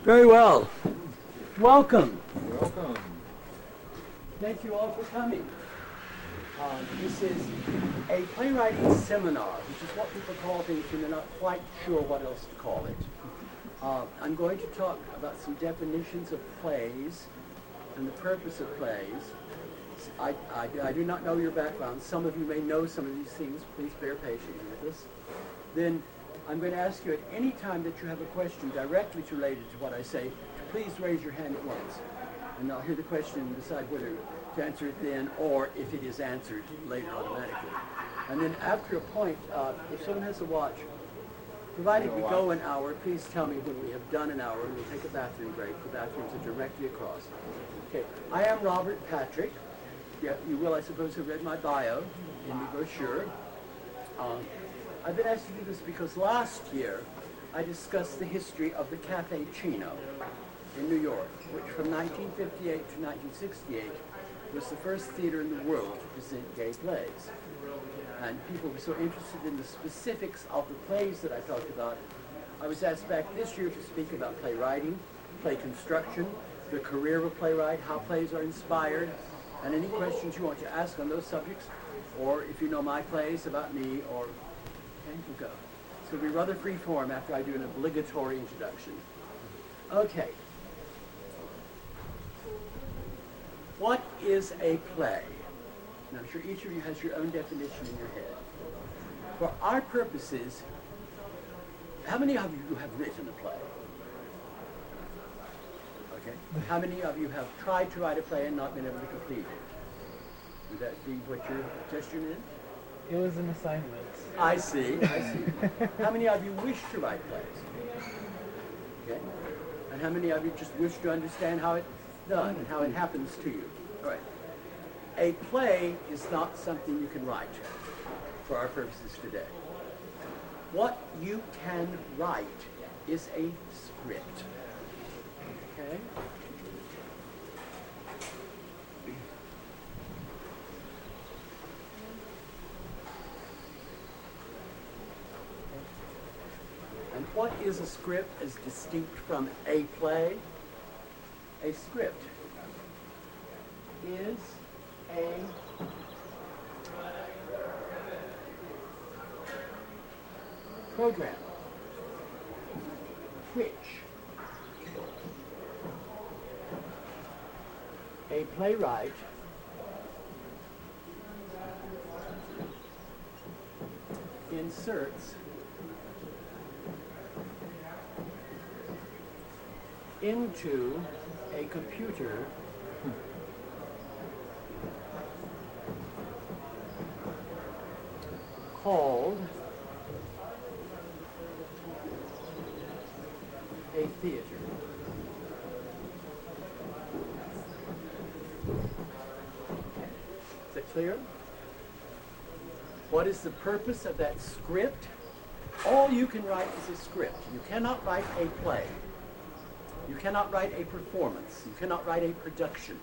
Very well. Welcome. Welcome. Thank you all for coming. This is a playwriting seminar, which is what people call things when they're not quite sure what else to call it. I'm going to talk about some definitions of plays and the purpose of plays. I do not know your background. Some of you may know some of these things. Please bear patiently with us. Then I'm going to ask you at any time that you have a question directly related to what I say, to please raise your hand at once. And I'll hear the question and decide whether to answer it then or if it is answered later automatically. And then after a point, if someone has a watch, provided we go an hour, please tell me when we have done an hour and we'll take a bathroom break. The bathrooms are directly across. Okay, I am Robert Patrick. Yeah, you will, I suppose, have read my bio in the brochure. I've been asked to do this because last year I discussed the history of the Cafe Chino in New York, which from 1958 to 1968 was the first theater in the world to present gay plays. And people were so interested in the specifics of the plays that I talked about. I was asked back this year to speak about playwriting, play construction, the career of a playwright, how plays are inspired, and any questions you want to ask on those subjects, or if you know my plays about me, or okay, we'll go. So it'll be rather free form after I do an obligatory introduction. Okay. What is a play? And I'm sure each of you has your own definition in your head. For our purposes, how many of you have written a play? Okay. How many of you have tried to write a play and not been able to complete it? Would that be what your suggestion is? It was an assignment. I see. How many of you wish to write plays? Okay. And how many of you just wish to understand how it's done and how it happens to you? All right. A play is not something you can write for our purposes today. What you can write is a script. Okay? And what is a script as distinct from a play? A script is a program which a playwright inserts into a computer called a theater. Is that clear? What is the purpose of that script? All you can write is a script. You cannot write a play. You cannot write a performance. You cannot write a production.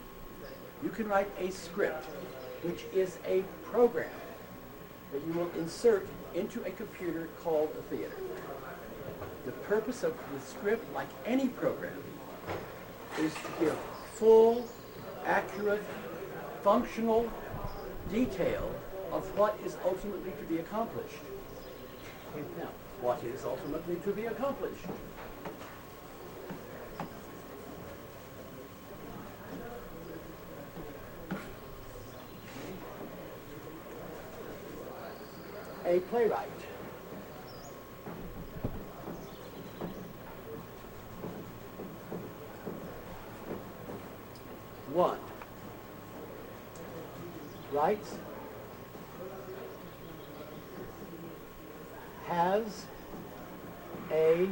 You can write a script, which is a program that you will insert into a computer called a theater. The purpose of the script, like any program, is to give full, accurate, functional detail of what is ultimately to be accomplished. Now, what is ultimately to be accomplished? A playwright one writes, has a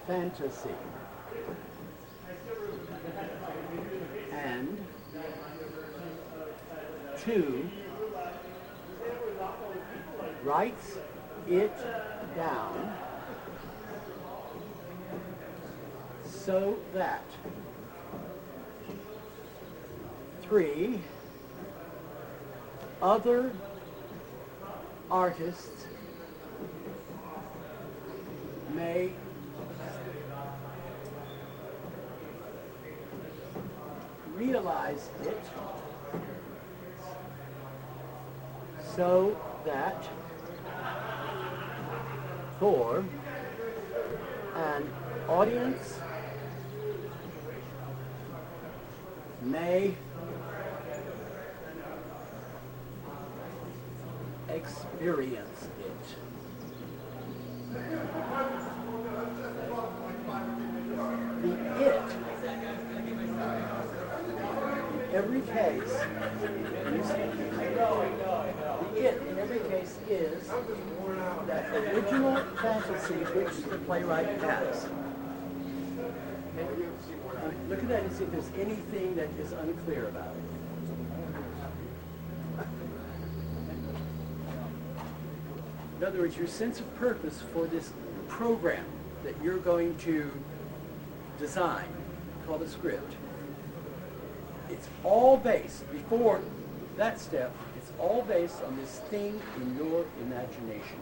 fantasy, and two writes it down so that 3 other artists may realize it so that for an audience may experience it. The it, in every case, the it in every case is that original fantasy which the playwright has. Look at that and see if there's anything that is unclear about it. In other words, your sense of purpose for this program that you're going to design, called a script, it's all based, before that step, it's all based on this thing in your imagination.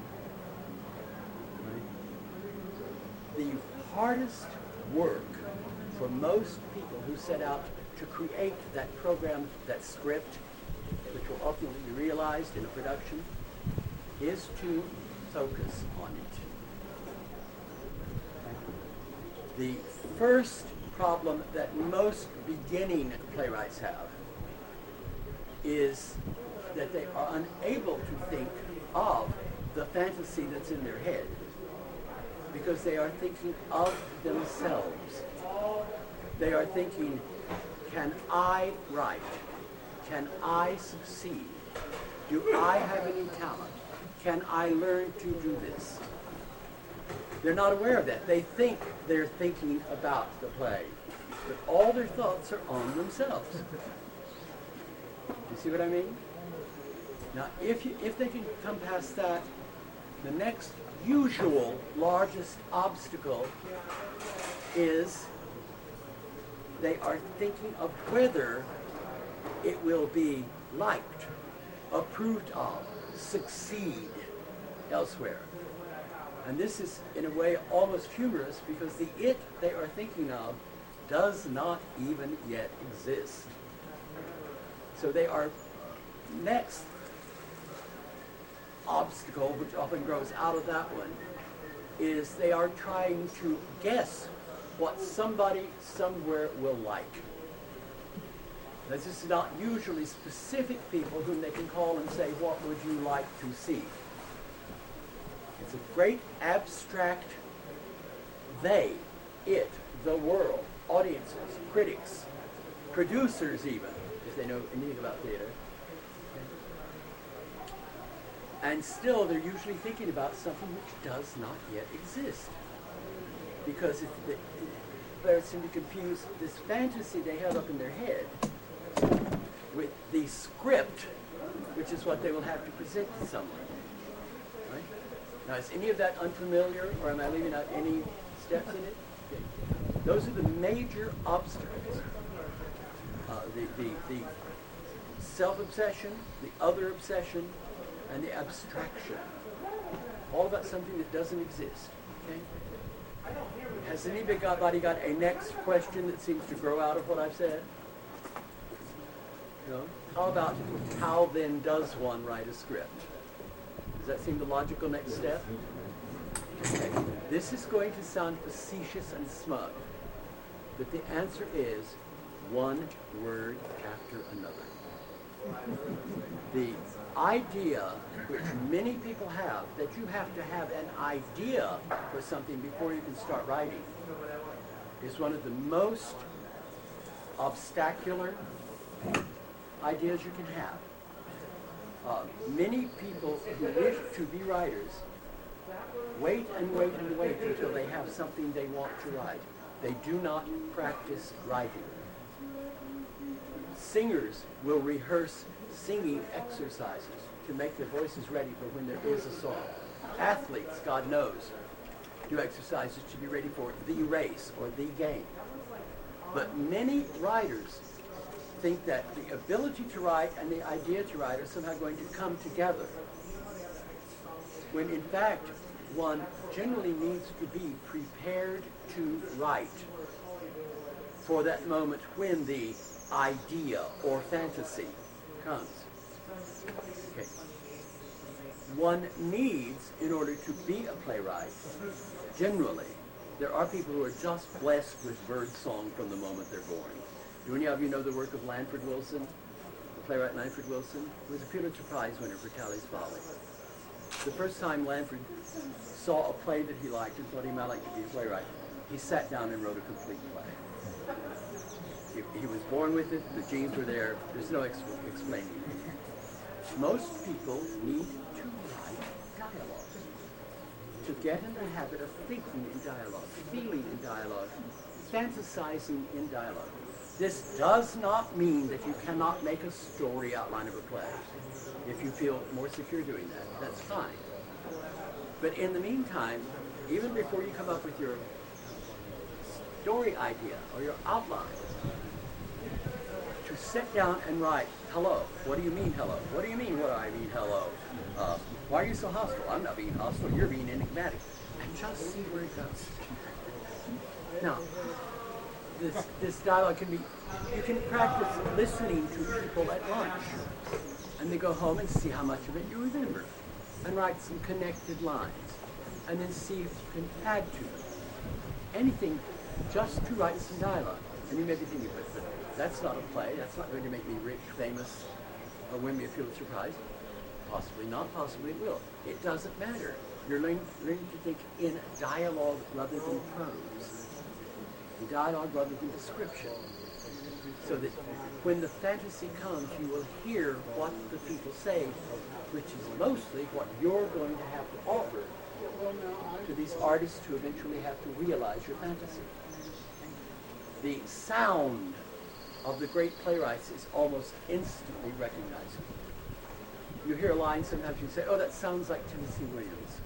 Right? The hardest work for most people who set out to create that program, that script, which will ultimately be realized in a production, is to focus on it. The first problem that most beginning playwrights have is that they are unable to think of the fantasy that's in their head because they are thinking of themselves. They are thinking, can I write? Can I succeed? Do I have any talent? Can I learn to do this? They're not aware of that. They think they're thinking about the play, but all their thoughts are on themselves. You see what I mean? Now, if they can come past that, the next usual largest obstacle is they are thinking of whether it will be liked, approved of, succeed elsewhere. And this is, in a way, almost humorous because the it they are thinking of does not even yet exist. So they are, next obstacle, which often grows out of that one, is they are trying to guess what somebody somewhere will like. This is not usually specific people whom they can call and say, what would you like to see? It's a great abstract they, it, the world, audiences, critics, producers even, if they know anything about theater. And still, they're usually thinking about something which does not yet exist. Because if the players seem to confuse this fantasy they have up in their head with the script, which is what they will have to present to someone. Right? Now, is any of that unfamiliar, or am I leaving out any steps in it? Okay. Those are the major obstacles. The self-obsession, the other obsession, and the abstraction. All about something that doesn't exist. Okay? Has anybody got a next question that seems to grow out of what I've said? No? How about how then does one write a script? Does that seem the logical next step? Okay. This is going to sound facetious and smug, but the answer is one word after another. The idea which many people have, that you have to have an idea for something before you can start writing, is one of the most obstacular ideas you can have. Many people who wish to be writers wait and wait and wait until they have something they want to write. They do not practice writing. Singers will rehearse singing exercises to make their voices ready for when there is a song. Athletes, God knows, do exercises to be ready for the race or the game. But many writers think that the ability to write and the idea to write are somehow going to come together, when in fact one generally needs to be prepared to write for that moment when the idea or fantasy comes. Okay. One needs, in order to be a playwright, generally, there are people who are just blessed with bird song from the moment they're born. Do any of you know the work of Lanford Wilson, the playwright Lanford Wilson? He was a Pulitzer Prize winner for Callie's Folly. The first time Lanford saw a play that he liked and thought he might like to be a playwright, he sat down and wrote a complete play. He was born with it, the genes were there, there's no explaining it. Most people need to write dialogue, to get in the habit of thinking in dialogue, feeling in dialogue, fantasizing in dialogue. This does not mean that you cannot make a story outline of a play. If you feel more secure doing that, that's fine. But in the meantime, even before you come up with your story idea or your outline, to sit down and write, hello, what do you mean hello? What do you mean what do I mean hello? Why are you so hostile? I'm not being hostile, you're being enigmatic. And just see where it goes. Now, this dialogue can be, you can practice listening to people at lunch. And they go home and see how much of it you remember. And write some connected lines. And then see if you can add to them. Anything just to write some dialogue. And you may be thinking, but that's not a play. That's not going to make me rich, famous, or win me a Pulitzer Prize. Possibly not, possibly it will. It doesn't matter. You're learning to think in dialogue rather than prose. In dialogue rather than description. So that when the fantasy comes, you will hear what the people say, which is mostly what you're going to have to offer to these artists who eventually have to realize your fantasy. The sound of the great playwrights is almost instantly recognizable. You hear a line, sometimes you say, oh, that sounds like Tennessee Williams.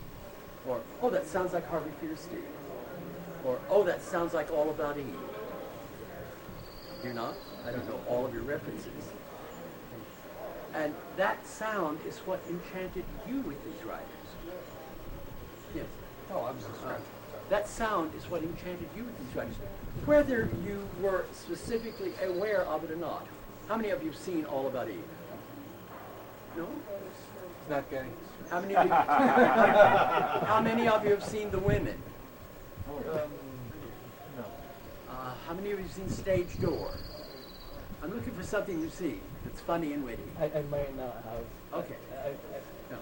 Or, oh, that sounds like Harvey Fierstein. Or, oh, that sounds like All About Eve. Do you not? I don't know all of your references. And that sound is what enchanted you with these writers. Yes. Oh, I'm so sorry. That sound is what enchanted you with these writers, whether you were specifically aware of it or not. How many of you have seen All About Eve? No? It's not gay. How many of you, how many of you have seen The Women? No. How many of you have seen Stage Door? I'm looking for something to see that's funny and witty. I might not have. Okay. No.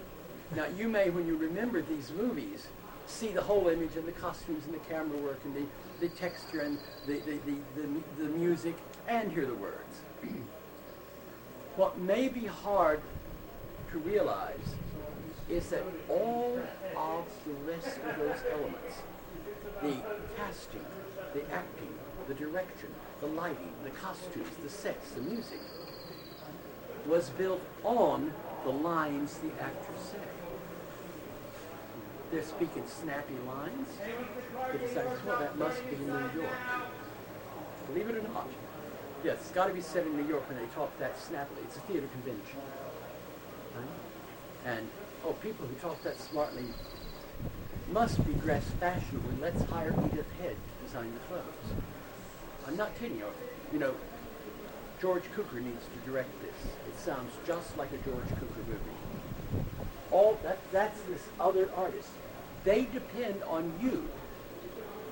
Now, you may, when you remember these movies, see the whole image and the costumes and the camera work and the texture and the music and hear the words. What may be hard to realize is that all of the rest of those elements, the casting, the acting, the direction, the lighting, the costumes, the sets, the music, was built on the lines the actors say. They're speaking snappy lines. They decide, well, that must be in New York. Believe it or not. Yes, it's got to be set in New York when they talk that snappily. It's a theater convention. Right? And, oh, people who talk that smartly must be dressed fashionably. Let's hire Edith Head to design the clothes. I'm not kidding you. You know, George Cukor needs to direct this. It sounds just like a George Cukor movie. All that's this other artist. They depend on you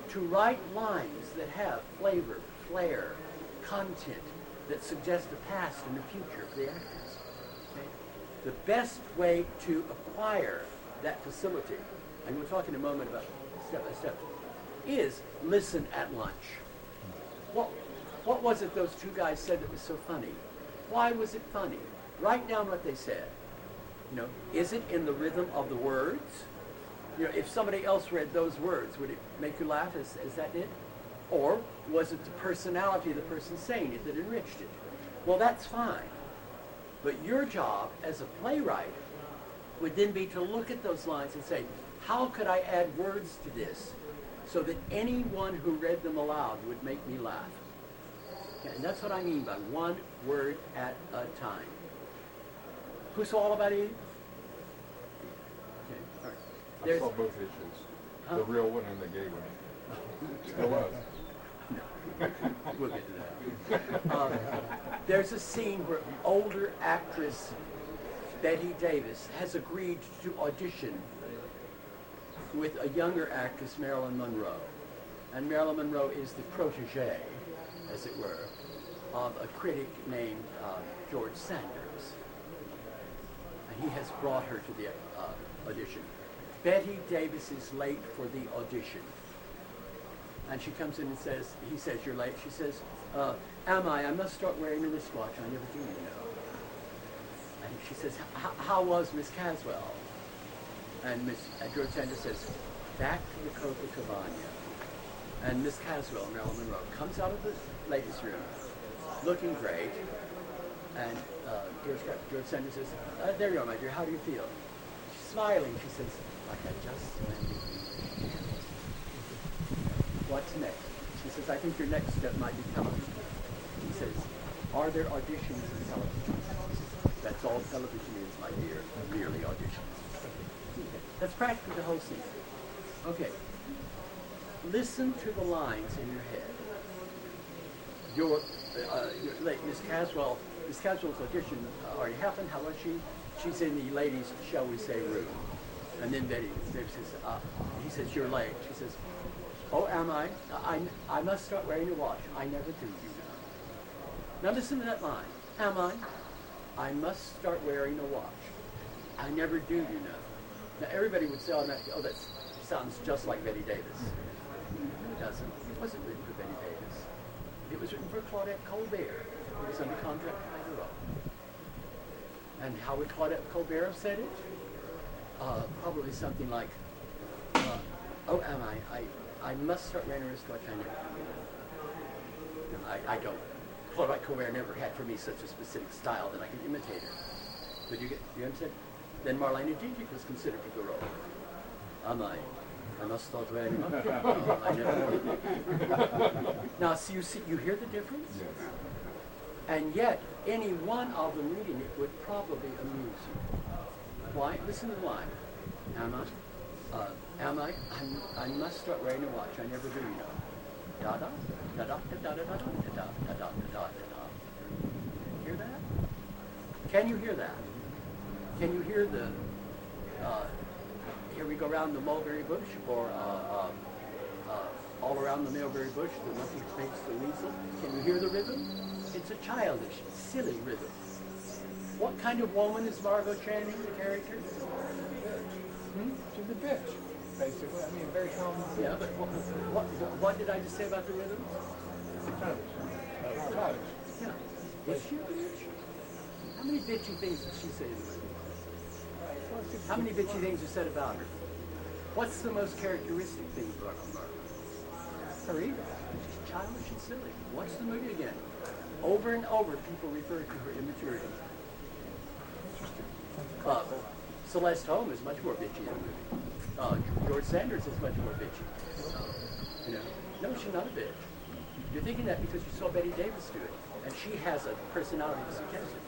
to write lines that have flavor, flair, content that suggest a past and a future for the actors. Okay? The best way to acquire that facility, and we'll talk in a moment about step by step, is listen at lunch. What was it those two guys said that was so funny? Why was it funny? Write down what they said. You know, is it in the rhythm of the words? You know, if somebody else read those words, would it make you laugh as that did? Or was it the personality of the person saying it that enriched it? Well, that's fine. But your job as a playwright would then be to look at those lines and say, how could I add words to this so that anyone who read them aloud would make me laugh? Okay, and that's what I mean by one word at a time. Who saw All About Eve? Okay, all I There's- saw both issues. Huh? The real one and the gay one. Still was. We'll get to that. There's a scene where older actress Betty Davis has agreed to audition with a younger actress, Marilyn Monroe. And Marilyn Monroe is the protege, as it were, of a critic named George Sanders. And he has brought her to the audition. Betty Davis is late for the audition. And she comes in and says, he says, you're late. She says, am I? I must start wearing a wristwatch. I never do, you know. And she says, how was Miss Caswell? And George Sanders says, back to the Copacabana. And Miss Caswell, Marilyn Monroe, comes out of the ladies' room, looking great. And George Sanders says, there you are, my dear. How do you feel? She's smiling. She says, like I just landed. What's next? She says, I think your next step might be television. He says, are there auditions in television? That's all television is, my dear, merely auditions. That's practically the whole scene. Okay. Listen to the lines in your head. Your late Miss Caswell's audition already happened. How was she? She's in the ladies, shall we say, room. And then Betty says, he says, you're late. She says, oh, am I? I must start wearing a watch. I never do, you know. Now listen to that line. Am I? I must start wearing a watch. I never do, you know. Now everybody would say, oh, that sounds just like Betty Davis. It doesn't. It wasn't written for Betty Davis. It was written for Claudette Colbert. It was under contract by her own. And how would Claudette Colbert have said it? Probably something like, oh, am I must start wearing a wristwatch. I never do. No, I don't. Claudette Colbert never had for me such a specific style that I could imitate her. But you understand? Then Marlene Dietrich was considered for the role. Am I must start wearing a watch. I never do. Now, so you hear the difference? Yes. And yet, any one of them reading it would probably amuse you. Why? Listen to the line. Am I? I must start wearing a watch. I never do, you know. Da da da da da da da da da da da da da. Hear that? Can you hear that? Can you hear the? Here we go around the mulberry bush, or all around the mulberry bush. The monkey makes the weasel. Can you hear the rhythm? It's a childish, silly rhythm. What kind of woman is Margot Channing, the character? She's a bitch, basically. I mean, very common. Yeah, but what did I just say about the rhythm? Childish. Yeah. Is she a bitch? How many bitchy things did she say in the rhythm? How many bitchy things are said about her? What's the most characteristic thing about Margot? Her ego. She's childish and silly. Watch the movie again. Over and over, people refer to her immaturity. Celeste Holm is much more bitchy in the movie. George Sanders is much more bitchy. You know, no, she's not a bitch. You're thinking that because you saw Betty Davis do it, and she has a personality to suggest it.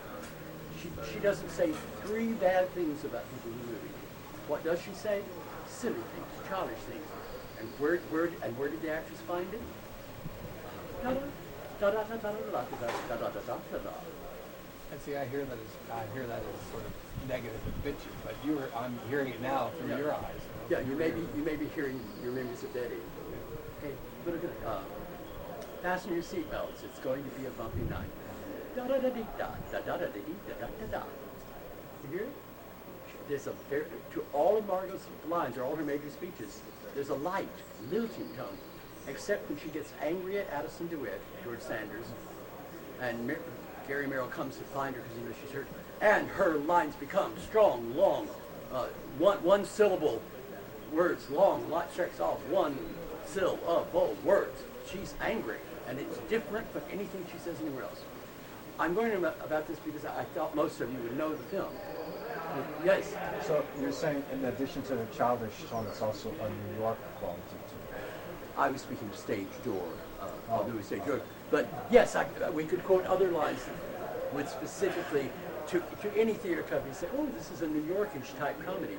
She doesn't say three bad things about people in the movie. What does she say? Silly things, childish things. And where did the actress find it? Da da da da da da da da da da da da. And see, I hear that as sort of negative and bitchy, but I'm hearing it now through your eyes. Yeah, you may be hearing your memories of Betty. Okay, put it fasten your seatbelts. It's going to be a bumpy night. Da da da dee da da da da dee da da da da. You hear it? There's to all of Margot's lines or all her major speeches, there's a light, lilting tone, except when she gets angry at Addison DeWitt, George Sanders, and Gary Merrill comes to find her because he knows she's hurt, and her lines become strong, long, one syllable words, long, stretched off one syllable words. She's angry, and it's different from anything she says anywhere else. I'm going to about this because I thought most of you would know the film. Yes. So you're saying, in addition to the childish tone, it's also a New York quality too? I was speaking of stage door, although we say door. But yes, we could quote other lines would specifically to any theater company say, oh, this is a New Yorkish type comedy.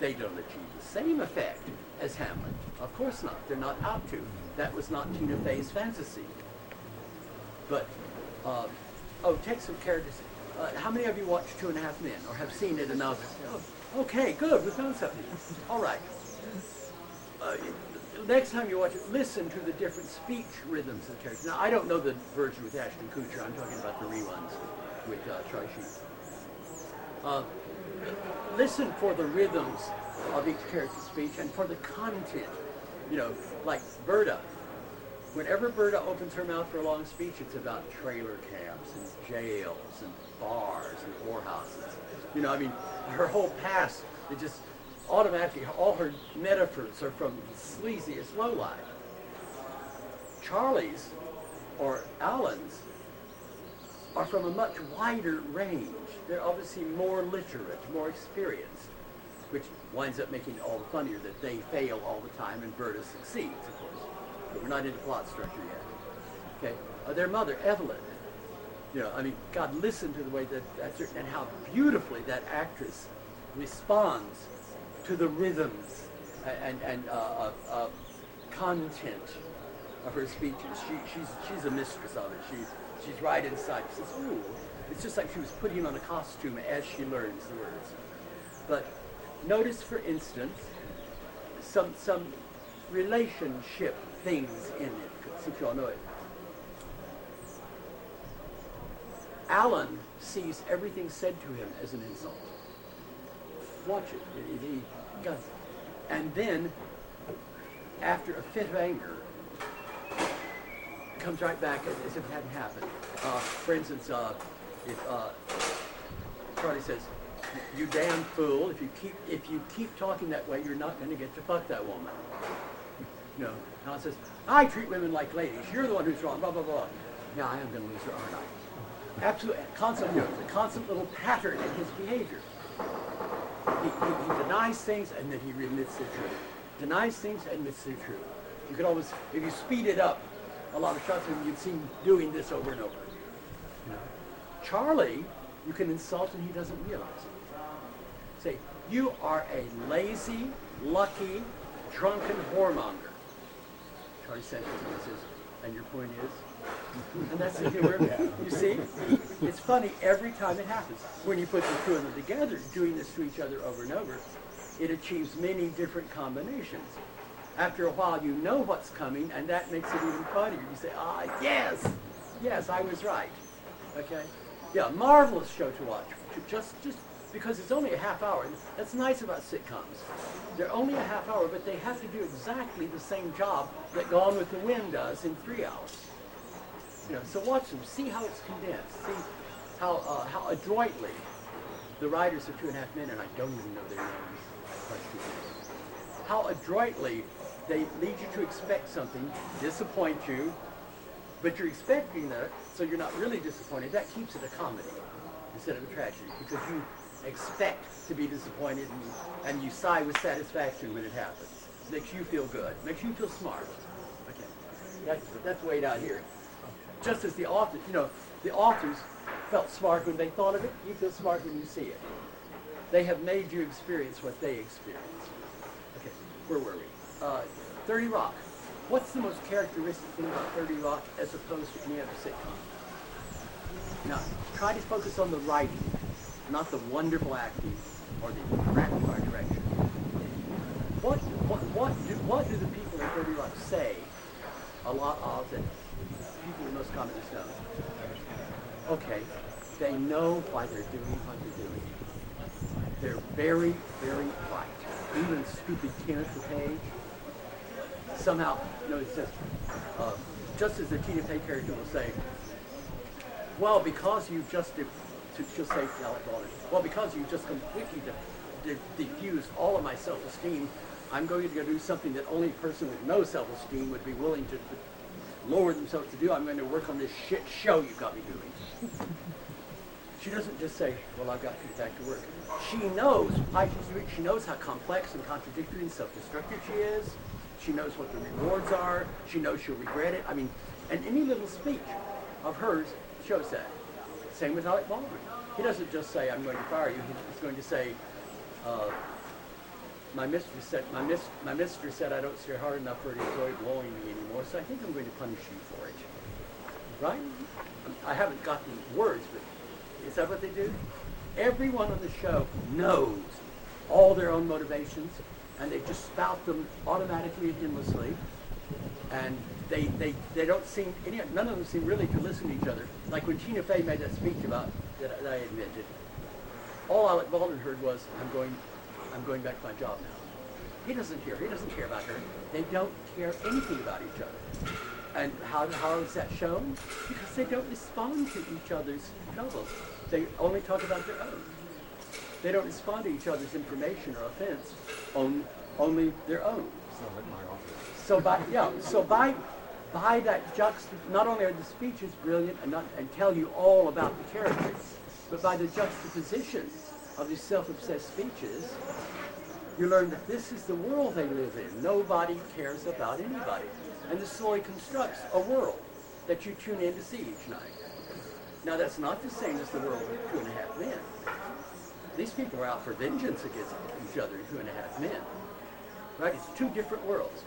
They don't achieve the same effect as Hamlet. Of course not. They're not out to. That was not Tina Fey's fantasy. But, take some characters. How many of you watched 2.5 Men or have seen it enough? Oh, okay, good. We found something. All right. Next time you watch it, listen to the different speech rhythms of the characters. Now, I don't know the version with Ashton Kutcher. I'm talking about the reruns with Charlie Sheen. Listen for the rhythms of each character's speech and for the content. You know, like Berta. Whenever Berta opens her mouth for a long speech, it's about trailer camps and jails and bars and whorehouses. You know, I mean, her whole past, it just automatically, all her metaphors are from the sleaziest lowlife. Charlie's or Alan's are from a much wider range. They're obviously more literate, more experienced, which winds up making it all the funnier that they fail all the time and Berta succeeds, of course. But we're not into plot structure yet. Okay, their mother, Evelyn. You know, I mean, God, listen to the way that's written and how beautifully that actress responds to the rhythms and content of her speeches. She's a mistress of it. She's right inside. She says, ooh, it's just like she was putting on a costume as she learns the words. But notice, for instance, some relationship things in it, since you all know it. Alan sees everything said to him as an insult. Watch it. He does. And then, after a fit of anger, comes right back as if it hadn't happened. For instance, if Charlie says, "You damn fool! If you keep talking that way, you're not going to get to fuck that woman." You know, Alan says, "I treat women like ladies. You're the one who's wrong." Blah blah blah. Yeah, I am going to lose her, aren't I? Absolutely, a constant little pattern in his behavior. He denies things and then he admits the truth. Denies things and admits the truth. You could always, if you speed it up, a lot of shots of him, you'd see him doing this over and over. You know? Charlie, you can insult and he doesn't realize it. Say, "You are a lazy, lucky, drunken whoremonger." Charlie says, "And your point is?" And that's the humor. You see? It's funny every time it happens. When you put the two of them together, doing this to each other over and over, it achieves many different combinations. After a while, you know what's coming, and that makes it even funnier. You say, yes, I was right. Okay? Yeah, marvelous show to watch. Just because it's only a half hour. That's nice about sitcoms. They're only a half hour, but they have to do exactly the same job that Gone with the Wind does in 3 hours. You know, so watch them. See how it's condensed. See how adroitly the writers of 2.5 Men, and I don't even know their names, how adroitly they lead you to expect something, disappoint you, but you're expecting that, so you're not really disappointed. That keeps it a comedy instead of a tragedy, because you expect to be disappointed and you sigh with satisfaction when it happens. Makes you feel good. Makes you feel smart. Okay, that's way down here. Just as the author, the authors felt smart when they thought of it, you feel smart when you see it. They have made you experience what they experienced. Okay, where were we? 30 Rock. What's the most characteristic thing about 30 Rock as opposed to any other sitcom? Now, try to focus on the writing, not the wonderful acting or the crappy art direction. What do the people in 30 Rock say a lot of that people in most comedies know? Okay, they know why they're doing what they're doing. They're very, very bright. Even stupid Kenneth LePage. Somehow, it says, just as the Tina Fey character will say, well, because you just, she'll say, well, because you just completely diffused all of my self-esteem, I'm going to go do something that only a person with no self-esteem would be willing to lower themselves to do. I'm going to work on this shit show you got me doing. She doesn't just say, well, I've got to get back to work. She knows why she's doing it. She knows how complex and contradictory and self-destructive she is. She knows what the rewards are. She knows she'll regret it. I mean, and any little speech of hers shows that. Same with Alec Baldwin. He doesn't just say, I'm going to fire you. He's going to say, my mistress said I don't stare hard enough for her to enjoy blowing me anymore, so I think I'm going to punish you for it. Right? I haven't gotten words, but is that what they do? Everyone on the show knows all their own motivations, and they just spout them automatically and endlessly. And they don't seem, none of them seem really to listen to each other. Like when Tina Fey made that speech about that I invented, all Alec Baldwin heard was, I'm going back to my job now. He doesn't care about her. They don't care anything about each other. And how is that shown? Because they don't respond to each other's troubles. They only talk about their own. They don't respond to each other's information or offense, only their own. Sound like my office. So by that not only are the speeches brilliant and tell you all about the characters, but by the juxtaposition of these self-obsessed speeches, you learn that this is the world they live in. Nobody cares about anybody. And this slowly constructs a world that you tune in to see each night. Now that's not the same as the world of 2.5 Men. These people are out for vengeance against each other, 2.5 Men. Right? It's two different worlds.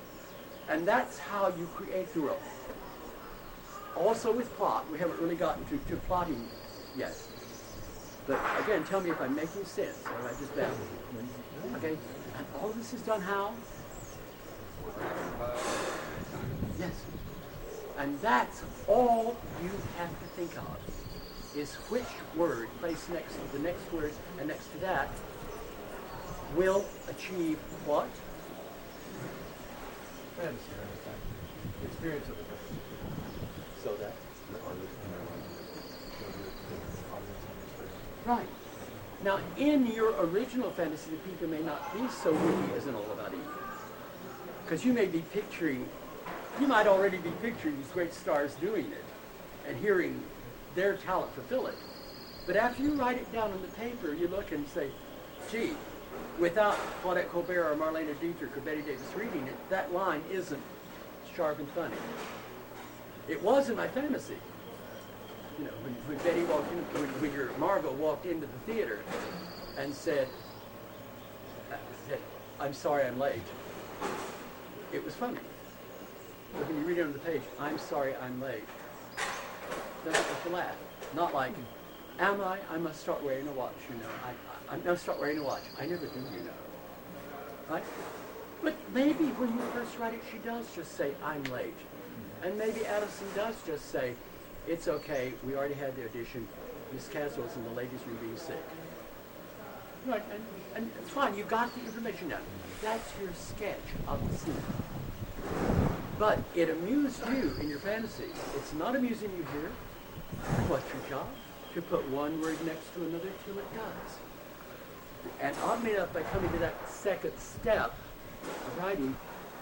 And that's how you create the world. Also with plot, we haven't really gotten to plotting yet. But again, tell me if I'm making sense, or am I just babbling? Okay? And all this is done how? Yes. And that's all you have to think of, is which word placed next to the next word and next to that will achieve what? Fantasy, experience of it. So that. Right. Now, in your original fantasy, the people may not be so witty as in All About Eve. Because you might already be picturing these great stars doing it and hearing their talent fulfill it. But after you write it down on the paper, you look and say, gee, without Claudette Colbert or Marlene Dietrich or Betty Davis reading it, that line isn't sharp and funny. It was in my fantasy. You know, when Betty walked in, when your Margot walked into the theater and said, I'm sorry I'm late. It was funny. But when you read it on the page, I'm sorry I'm late. That's what you laugh. Not like, am I? I must start wearing a watch, you know. I must start wearing a watch. I never do, you know. Right? But maybe when you first write it, she does just say, I'm late. And maybe Addison does just say, it's okay, we already had the audition. Miss Caswell's in the ladies' room being sick. Right, and it's fine, you got the information down. That's your sketch of the scene. But it amused you in your fantasy. It's not amusing you here. What's your job? To put one word next to another till it does. And oddly enough, by coming to that second step of writing,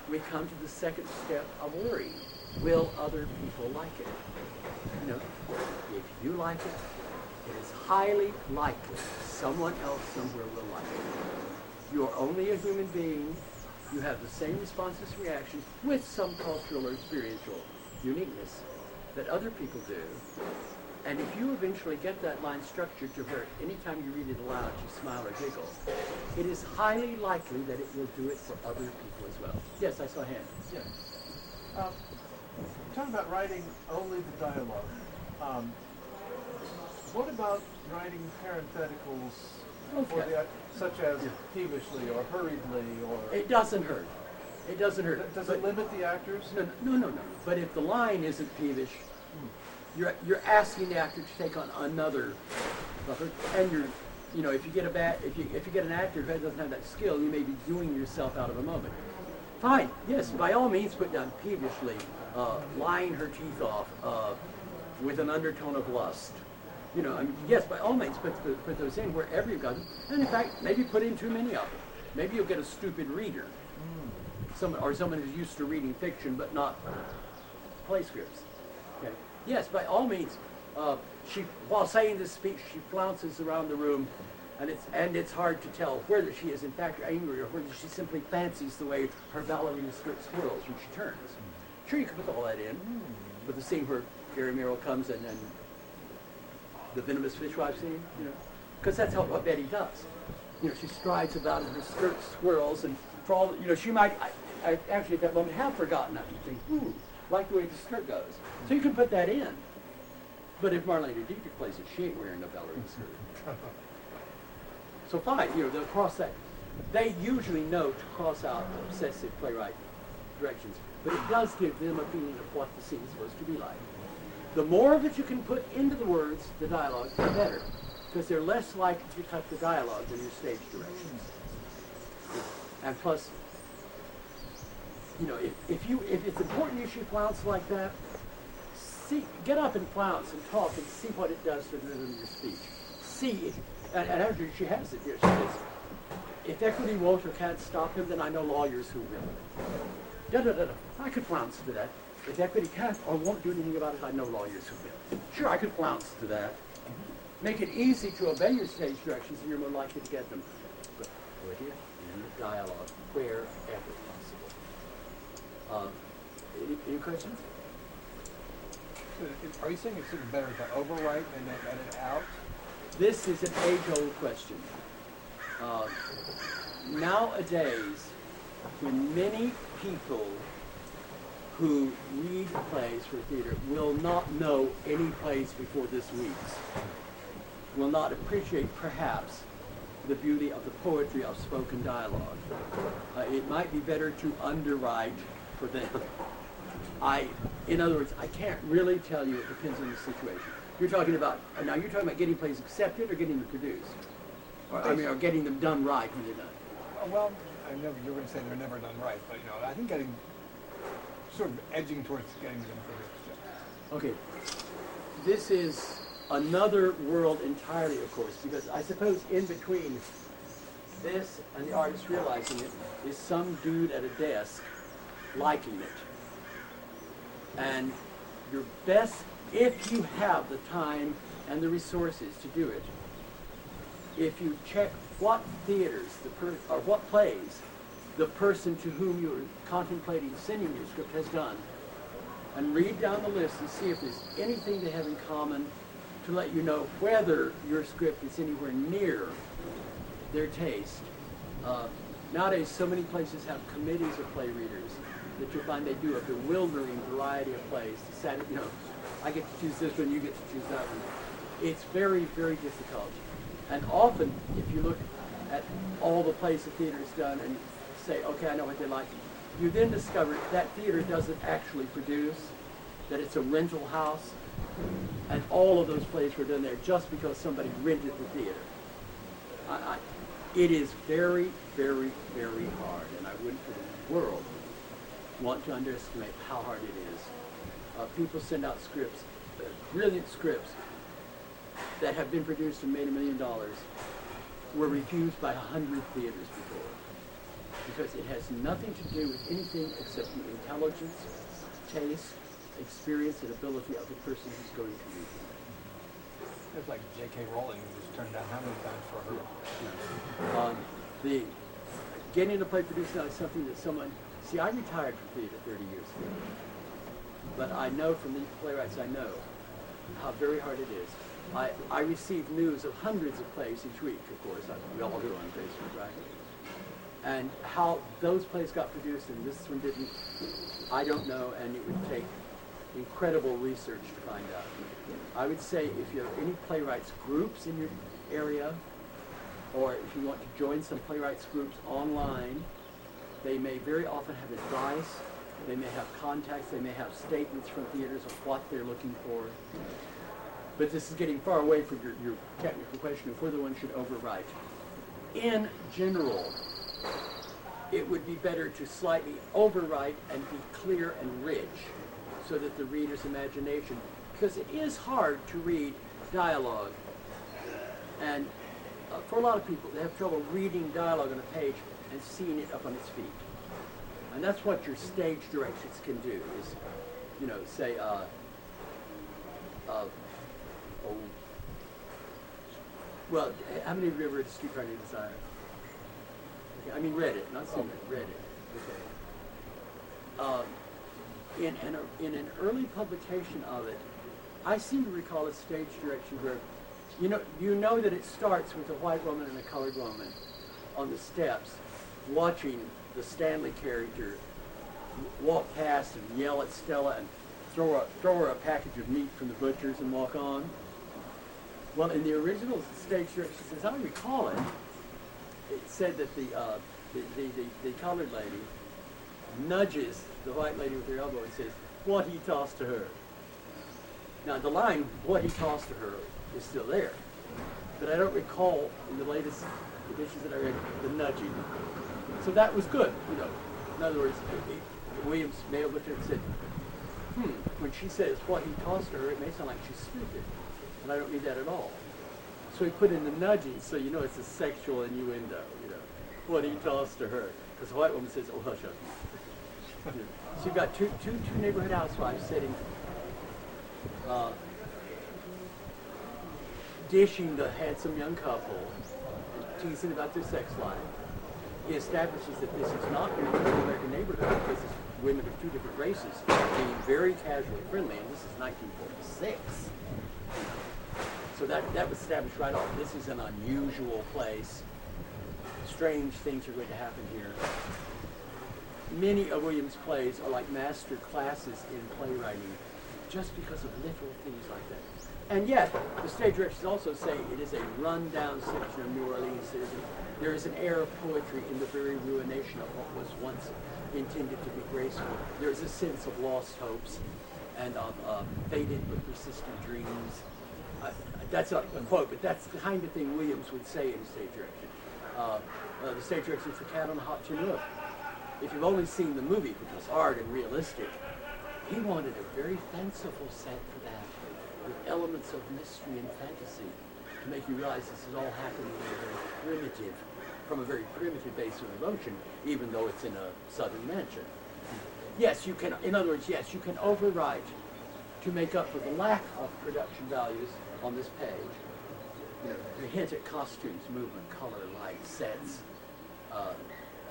we come to the second step of worrying. Will other people like it? You know, if you like it, it is highly likely someone else somewhere will like it. You are only a human being. You have the same responses, reactions, with some cultural or experiential uniqueness that other people do. And if you eventually get that line structured to where anytime you read it aloud, you smile or giggle, it is highly likely that it will do it for other people as well. Yes, I saw a hand. Yeah. Talking about writing only the dialogue. What about writing parentheticals, for such as peevishly or hurriedly or? It doesn't hurt. It doesn't hurt. Does it limit the actors? No. But if the line isn't peevish, you're asking the actor to take on another, and if you get an actor who doesn't have that skill, you may be doing yourself out of a moment. Fine, yes, by all means, put down peevishly, lying her teeth off, with an undertone of lust. Yes, by all means, put those in wherever you've got them. And in fact, maybe put in too many of them. Maybe you'll get a stupid reader, someone who's used to reading fiction but not play scripts. Okay. Yes, by all means. While saying this speech, she flounces around the room, and it's hard to tell whether she is in fact angry or whether she simply fancies the way her ballerina skirt swirls when she turns. Sure, you can put all that in, with the scene where Gary Merrill comes and the venomous fishwife scene, because that's what Betty does. she strides about and her skirt swirls, and for all, she might, I actually at that moment have forgotten that and think, like the way the skirt goes. So you can put that in. But if Marlene Dietrich plays it, she ain't wearing a ballerina skirt. So fine, they'll cross that. They usually know to cross out obsessive playwright directions, but it does give them a feeling of what the scene is supposed to be like. The more of it you can put into the words, the dialogue, the better, because they're less likely to cut the dialogue than your stage directions. And plus, if it's important you should flounce like that, get up and flounce and talk and see what it does to the rhythm of your speech. See, and after she has it here, she says, if equity won't or can't stop him, then I know lawyers who will. I could flounce to that. If equity can't or won't do anything about it, I know lawyers who will. Sure, I could flounce to that. Make it easy to obey your stage directions, and you're more likely to get them. But put it in the dialogue wherever possible. Any questions? Are you saying it's sort of better to overwrite and then edit out? This is an age-old question. Nowadays, when many people who read plays for theater will not know any plays before this week's, will not appreciate perhaps the beauty of the poetry of spoken dialogue. It might be better to underwrite for them. In other words, I can't really tell you. It depends on the situation. You're talking about getting plays accepted or getting them produced, or getting them done right when they're done. Well, I know you're going to say they're never done right, but I think sort of edging towards getting them produced. Okay, this is another world entirely, of course, because I suppose in between this and the artist realizing it is some dude at a desk liking it. And your best, if you have the time and the resources to do it, if you check what theaters, or what plays the person to whom you're contemplating sending your script has done, and read down the list and see if there's anything they have in common to let you know whether your script is anywhere near their taste. Nowadays, so many places have committees of play readers that you'll find they do a bewildering variety of plays. I get to choose this one, you get to choose that one. It's very, very difficult. And often, if you look at all the plays the theater has done and say, okay, I know what they like, you then discover that theater doesn't actually produce, that it's a rental house, and all of those plays were done there just because somebody rented the theater. It is very, very, very hard, and I wouldn't for the world want to underestimate how hard it is. People send out scripts, brilliant scripts, that have been produced and made $1 million, were refused by 100 theaters before. Because it has nothing to do with anything except the intelligence, taste, experience, and ability of the person who's going to read it. It's like J.K. Rowling was turned down how many times for her? The getting a play produced now is something that I retired from theater 30 years ago. But I know from the playwrights I know how very hard it is. I receive news of hundreds of plays each week, of course. We all do on Facebook, right? And how those plays got produced and this one didn't, I don't know, and it would take incredible research to find out. I would say if you have any playwrights groups in your area, or if you want to join some playwrights groups online, they may very often have advice, they may have contacts, they may have statements from theaters of what they're looking for. But this is getting far away from your technical question of whether one should overwrite. In general, it would be better to slightly overwrite and be clear and rich so that the reader's imagination, because it is hard to read dialogue, and for a lot of people, they have trouble reading dialogue on a page and seeing it up on its feet. And that's what your stage directions can do, is, say, well, how many of you ever read Streetcar Named Desire? Okay, I mean read it, not seen it, read it. Okay. In an early publication of it, I seem to recall a stage direction where, you know that it starts with a white woman and a colored woman, on the steps watching the Stanley character walk past and yell at Stella and throw her a package of meat from the butcher's and walk on. Well, in the original stage direction, as I recall it, it said that the colored lady nudges the white lady with her elbow and says, "What he tossed to her." Now the line, "What he tossed to her," is still there. But I don't recall in the latest editions that I read the nudging. So that was good, you know. In other words, Williams may have looked at it and said, when she says what he tossed to her, it may sound like she's stupid. And I don't need that at all. So he put in the nudging so you know it's a sexual innuendo, you know. What he tossed to her. Because the white woman says, "Oh, hush up." So you've got two neighborhood housewives sitting, dishing the handsome young couple, teasing about their sex life. He establishes that this is not an American neighborhood. This is women of two different races being very casually friendly, and this is 1946. So that was established right off. This is an unusual place. Strange things are going to happen here. Many of Williams' plays are like master classes in playwriting just because of little things like that. And yet, the stage directors also say it is a run-down section of New Orleans. There is an air of poetry in the very ruination of what was once intended to be graceful. There is a sense of lost hopes and of faded but persistent dreams. That's not a quote, but that's the kind of thing Williams would say in stage direction. The stage direction for Cat on a Hot Tin Roof. If you've only seen the movie, which was hard and realistic, he wanted a very fanciful set for that, with elements of mystery and fantasy, to make you realize this is all happening from a very primitive base of emotion, even though it's in a southern mansion. Yes, you can, in other words, yes, you can overwrite to make up for the lack of production values on this page. You know, to hint at costumes, movement, color, light, sets,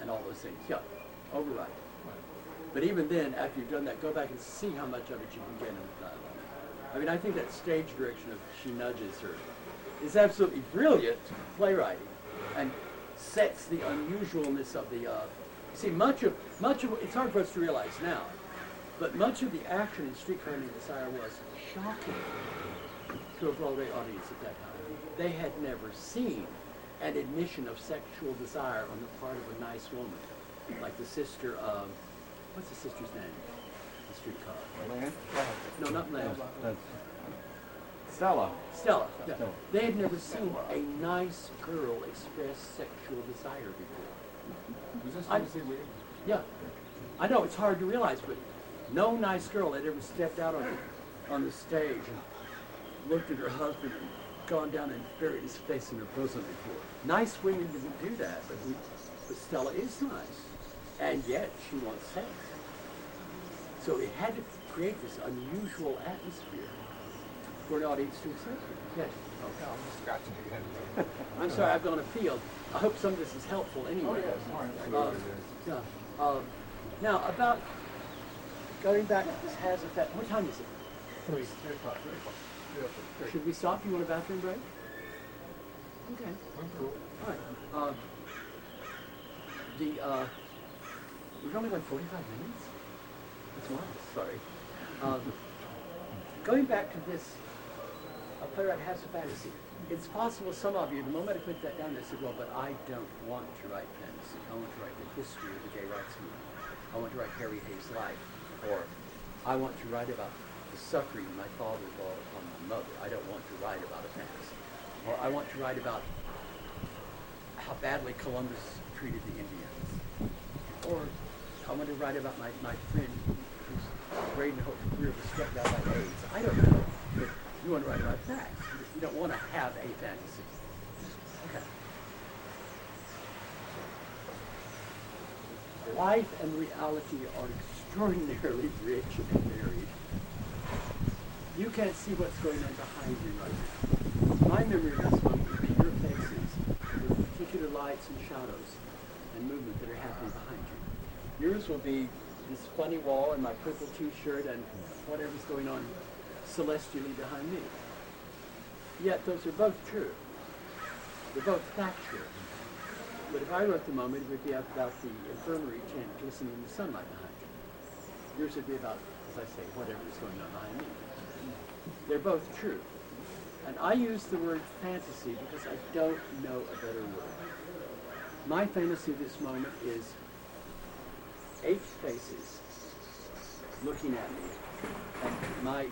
and all those things. Yeah, overwrite. But even then, after you've done that, go back and see how much of it you can get in the dialogue. I mean, I think that stage direction of "she nudges her" is absolutely brilliant playwriting, and sets the unusualness of the. You see, much of it's hard for us to realize now, but much of the action in Streetcar Named Desire was shocking to a Broadway audience at that time. They had never seen an admission of sexual desire on the part of a nice woman, like the sister of. What's the sister's name? The streetcar. Lan? No, not Lan. Stella. Stella. Yeah. They had never seen a nice girl express sexual desire before. Was this Tennessee Williams? Yeah. I know it's hard to realize, but no nice girl had ever stepped out on the stage and looked at her husband and gone down and buried his face in her bosom before. Nice women didn't do that, but Stella is nice. And yet she wants sex. So it had to create this unusual atmosphere for an audience to accept it. Yes. Okay, I'm just scratching again. I'm sorry, I've gone afield. I hope some of this is helpful anyway. Yeah. Now, about going back to this has effect. What time is it? 3 o'clock. Should we stop? You want a bathroom break? Okay. All right. We've only got 45 minutes? That's wild. Sorry. Going back to this, a playwright has a fantasy. It's possible some of you, the moment I put that down, they said, well, but I don't want to write fantasy. I want to write the history of the gay rights movement. I want to write Harry Hayes' life. Or I want to write about the suffering my father brought upon my mother. I don't want to write about a fantasy. Or I want to write about how badly Columbus treated the Indians. Or I want to write about my friend whose great and hopeful career was struck down by AIDS. I don't know. But you want to write about that. You don't want to have a fantasy. Okay. Life and reality are extraordinarily rich and varied. You can't see what's going on behind you right now. My memory of this moment would be your faces with particular lights and shadows and movement that are happening behind you. Yours will be this funny wall and my purple t-shirt and whatever's going on celestially behind me. Yet those are both true. They're both factual. But if I wrote the moment, it would be about the infirmary tent glistening in the sunlight behind you. Yours would be about, as I say, whatever is going on behind me. They're both true. And I use the word fantasy because I don't know a better word. My fantasy this moment is 8 faces looking at me, and my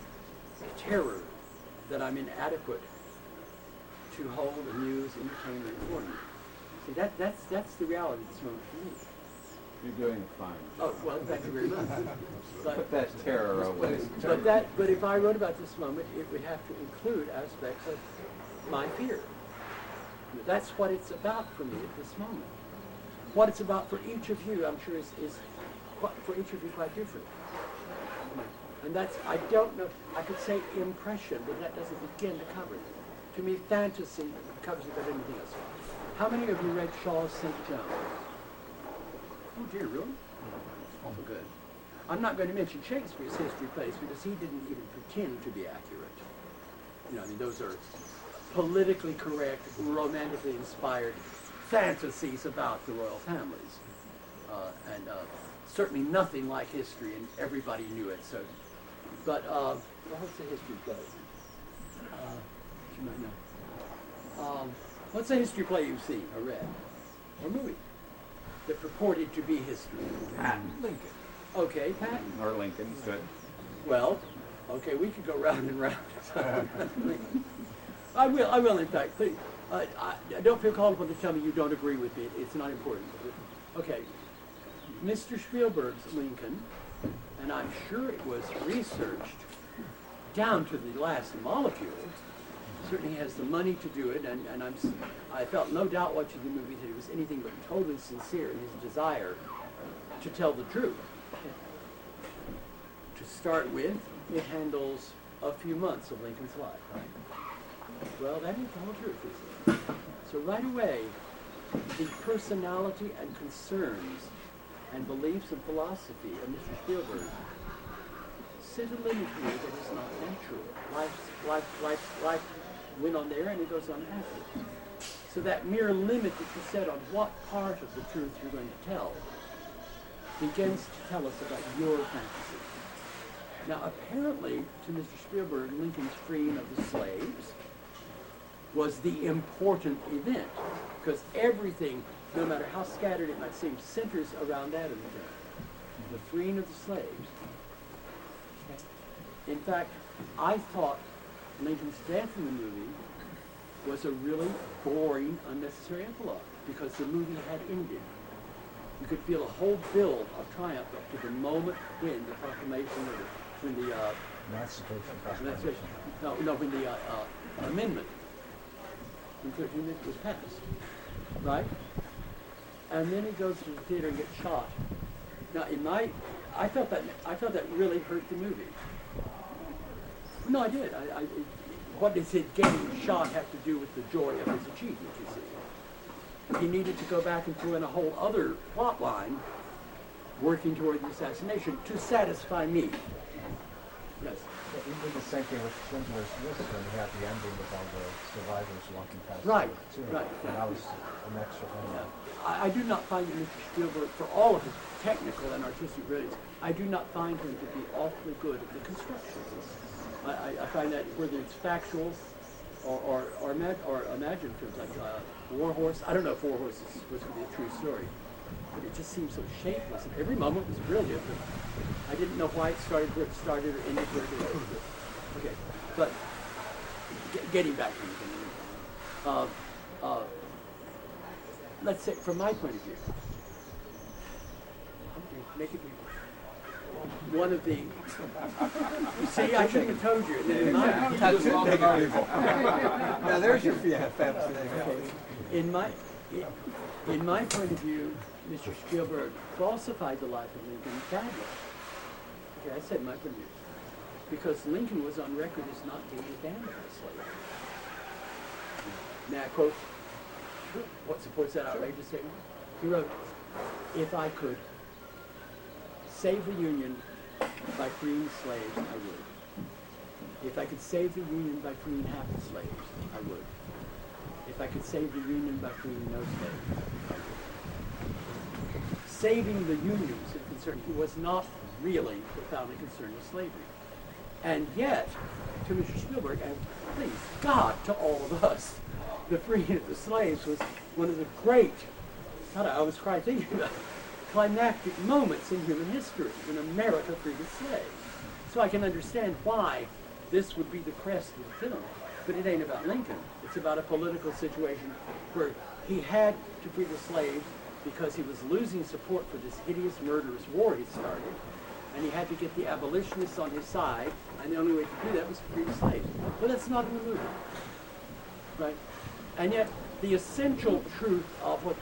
terror that I'm inadequate to hold, amuse, entertain, or inform you. See, that's the reality of this moment for me. You're doing fine. Oh, well, thank you very much. Put that terror away. But if I wrote about this moment, it would have to include aspects of my fear. That's what it's about for me at this moment. What it's about for each of you, I'm sure, is for each of you quite different. And that's, I don't know, I could say impression, but that doesn't begin to cover it. To me, fantasy covers it better than anything else. How many of you read Shaw's St. John? Oh dear, really? Awful good. I'm not going to mention Shakespeare's history plays because he didn't even pretend to be accurate. You know, I mean, those are politically correct, romantically inspired fantasies about the royal families. And certainly nothing like history, and everybody knew it. So, but what's the history play? You might know. What's a history play you've seen or read, or movie that purported to be history? Lincoln. Okay, Patton. Or Lincoln's good. Well, okay, we could go round and round. I will, in fact. Please, I don't feel called upon to tell me you don't agree with me. It's not important. Okay, Mr. Spielberg's Lincoln, and I'm sure it was researched down to the last molecule. Certainly has the money to do it, and I felt no doubt watching the movie that he was anything but totally sincere in his desire to tell the truth. To start with, it handles a few months of Lincoln's life, right? Well, that ain't the whole truth, is it? So right away, the personality and concerns and beliefs and philosophy of Mr. Spielberg set a limit here that is not natural. Life went on there and it goes on after. So that mere limit that you set on what part of the truth you're going to tell begins to tell us about your fantasy. Now, apparently, to Mr. Spielberg, Lincoln's freeing of the slaves was the important event, because everything, no matter how scattered it might seem, centers around that event, the freeing of the slaves. In fact, I thought Lincoln's death in the movie was a really boring, unnecessary epilogue, because the movie had ended. You could feel a whole build of triumph up to the moment when the proclamation, or when the Emancipation. when the amendment in 13 was passed, right? And then he goes to the theater and gets shot. Now, I felt that really hurt the movie. No, I did. What does it getting shot have to do with the joy of his achievement, you see? He needed to go back and throw in a whole other plot line working toward the assassination to satisfy me. Yes. Yeah, we did the same thing with Schindler's List when we had the ending with all the survivors walking past. Right, the tomb. right. And that was an extra thing. I do not find that Mr. Spielberg, for all of his technical and artistic brilliance, I do not find him to be awfully good at the construction. I find that whether it's factual or imaginative, like War Horse. I don't know if War Horse is supposed to be a true story, but it just seems so shapeless. And every moment was brilliant, but I didn't know why it started where it started or ended where it ended. Okay, but getting back to anything, let's say from my point of view, make it one of the. See, I should have told you. Now there's your fantasy. Okay. In my point of view, Mr. Spielberg falsified the life of Lincoln badly. Okay, I said my point of view. Because Lincoln was on record as not being abandoned as slave. May I quote what supports that outrageous statement? He wrote, "If I could save the Union by freeing slaves, I would. If I could save the Union by freeing half the slaves, I would. If I could save the Union by freeing no slaves, I would." saving the Union was concerned. He was not really profoundly concerned with slavery. And yet, to Mr. Spielberg, and please, God, to all of us, the freeing of the slaves was one of the great, God, I was crying thinking about it, climactic moments in human history when America freed its slaves. So I can understand why this would be the crest of the film. But it ain't about Lincoln. It's about a political situation where he had to free the slaves because he was losing support for this hideous, murderous war he started. And he had to get the abolitionists on his side, and the only way to do that was to free the slaves. Well, that's not in the movie, right? And yet, the essential truth of what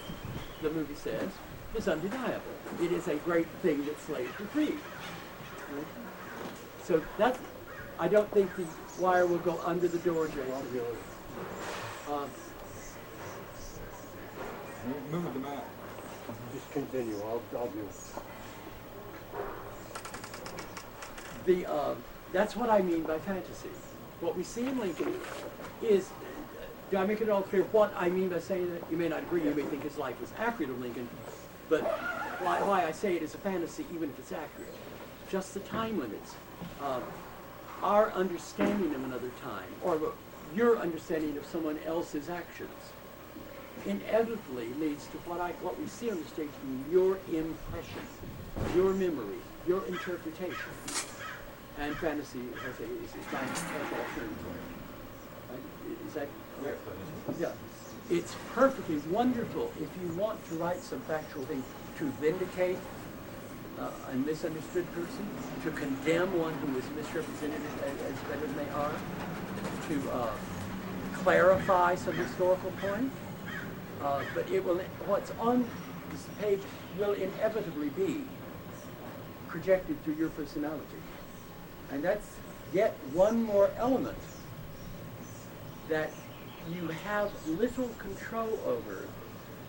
the movie says is undeniable. It is a great thing that slaves were freed. Right? So that's, I don't think the wire will go under the door, Jason. Move the map. Just continue. I'll do it. That's what I mean by fantasy. What we see in Lincoln is, do I make it all clear what I mean by saying that? You may not agree, you may think his life was accurate of Lincoln, but why I say it is a fantasy even if it's accurate. Just the time limits. Our understanding of another time, or your understanding of someone else's actions, inevitably leads to what we see on the stage being your impression, your memory, your interpretation. And fantasy has a special term for it. Right? Is that correct? Yeah. It's perfectly wonderful if you want to write some factual thing to vindicate a misunderstood person, to condemn one who is misrepresented as better than they are, to clarify some historical point. But it will, what's on this page will inevitably be projected through your personality. And that's yet one more element that you have little control over,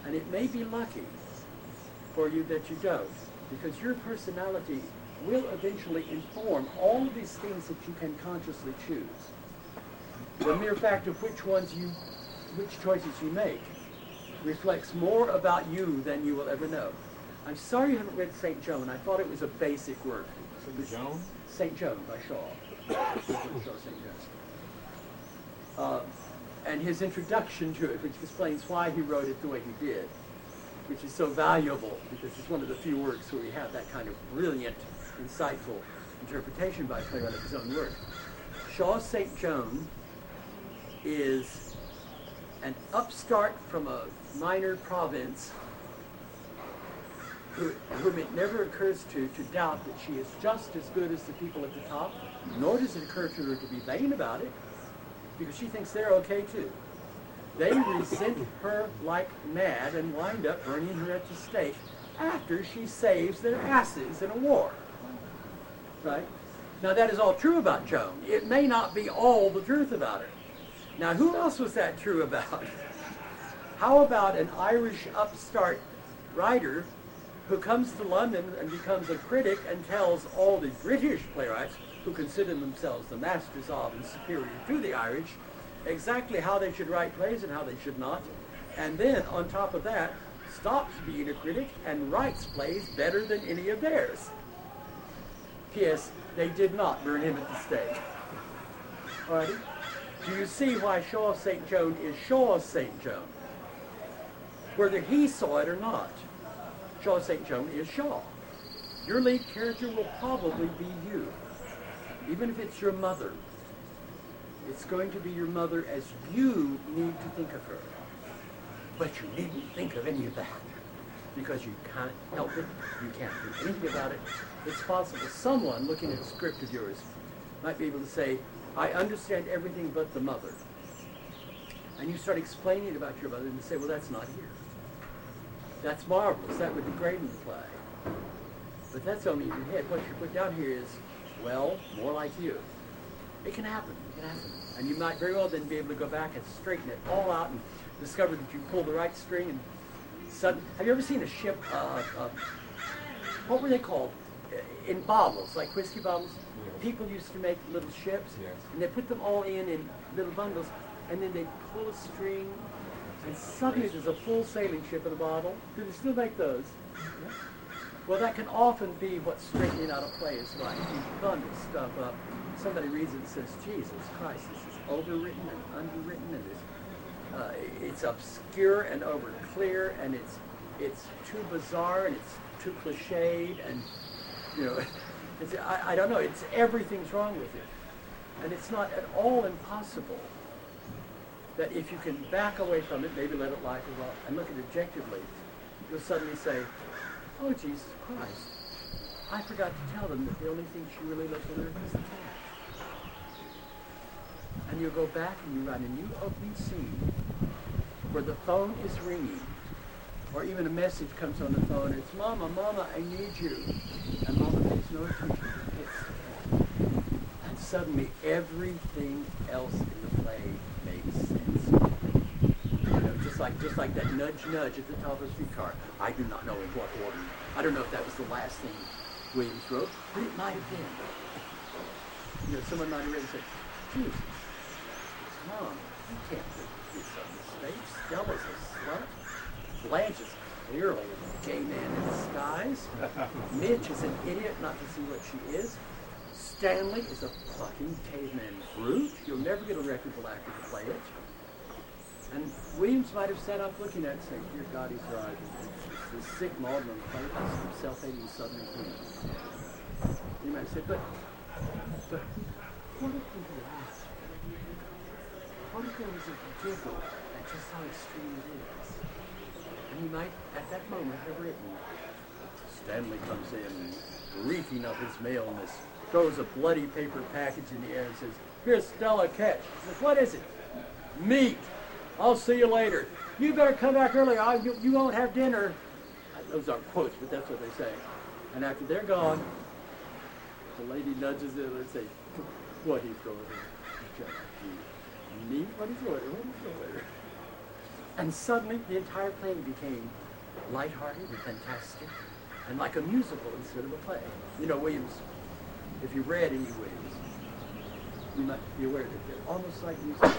and it may be lucky for you that you don't, because your personality will eventually inform all of these things that you can consciously choose. The mere fact of which choices you make reflects more about you than you will ever know. I'm sorry you haven't read St. Joan. I thought it was a basic work. St. Joan? St. Joan by Shaw. St. Joan. And his introduction to it, which explains why he wrote it the way he did, which is so valuable because it's one of the few works where we have that kind of brilliant, insightful interpretation by a playwright of his own work. Shaw's St. Joan is an upstart from a minor province whom it never occurs to doubt that she is just as good as the people at the top, nor does it occur to her to be vain about it, because she thinks they're okay too. They resent her like mad and wind up burning her at the stake after she saves their asses in a war. Right? Now that is all true about Joan. It may not be all the truth about her. Now who else was that true about? How about an Irish upstart writer who comes to London and becomes a critic and tells all the British playwrights who consider themselves the masters of and superior to the Irish exactly how they should write plays and how they should not, and then on top of that stops being a critic and writes plays better than any of theirs. P.S. They did not burn him at the stake. Alrighty? Do you see why Shaw's St. Joan is Shaw's St. Joan? Whether he saw it or not, Shaw's St. Joan is Shaw. Your lead character will probably be you. Even if it's your mother, it's going to be your mother as you need to think of her. But you needn't think of any of that because you can't help it, you can't do anything about it. It's possible someone looking at a script of yours might be able to say, I understand everything but the mother. And you start explaining about your mother and you say, well, that's not here. That's marvelous. That would be great in the play. But that's only in your head. What you put down here is, well, more like you. It can happen. It can happen. And you might very well then be able to go back and straighten it all out and discover that you pulled the right string. And suddenly, have you ever seen a ship, what were they called? In bottles, like whiskey bottles? Yes. People used to make little ships, Yes. and they put them all in little bundles, and then they pull a string, and suddenly there's a full sailing ship in a bottle. Do they still make those? Yeah. Well, that can often be what straightening out a play is like. You bundle stuff up. Somebody reads it and says, Jesus Christ, this is overwritten and underwritten, and it's obscure and over clear, and it's too bizarre, and it's too cliched, and you know, I don't know. It's everything's wrong with it, and it's not at all impossible that if you can back away from it, maybe let it lie for a while, and look at it objectively, you'll suddenly say, oh, Jesus Christ, I forgot to tell them that the only thing she really loves on earth is the cat. And you'll go back and you write a new opening scene where the phone is ringing, or even a message comes on the phone, it's, Mama, Mama, I need you. And Mama pays no attention to the cat. And suddenly everything else in the play makes sense. You know, just like that nudge nudge at the top of the streetcar. I do not know in what order. I don't know if that was the last thing Williams wrote, but it might have been. You know, someone might have read and said, Jesus, Mom, you can't put this on the stage. Stella's a slut. Blanche is clearly a gay man in disguise. Mitch is an idiot not to see what she is. Stanley is a fucking caveman brute. You'll never get a reputable actor to play it. And Williams might have sat up looking at it saying, dear God, he's right. It's this sick maudlin played by some self-hating Southern queen. You might say, but what if we laugh? What if there was a giggle at just how extreme it is? And he might, at that moment, have written, Stanley comes in, reeking of his maleness, throws a bloody paper package in the air and says, here's Stella catch. He says, what is it? Meat. I'll see you later. You better come back early. You won't have dinner. Those aren't quotes, but that's what they say. And after they're gone, the lady nudges him and says, what he's going to do? Meat? What is order? What is order? And suddenly the entire play became lighthearted and fantastic and like a musical instead of a play. You know, Williams, if you read any Williams, you might be aware that they're almost like musicals.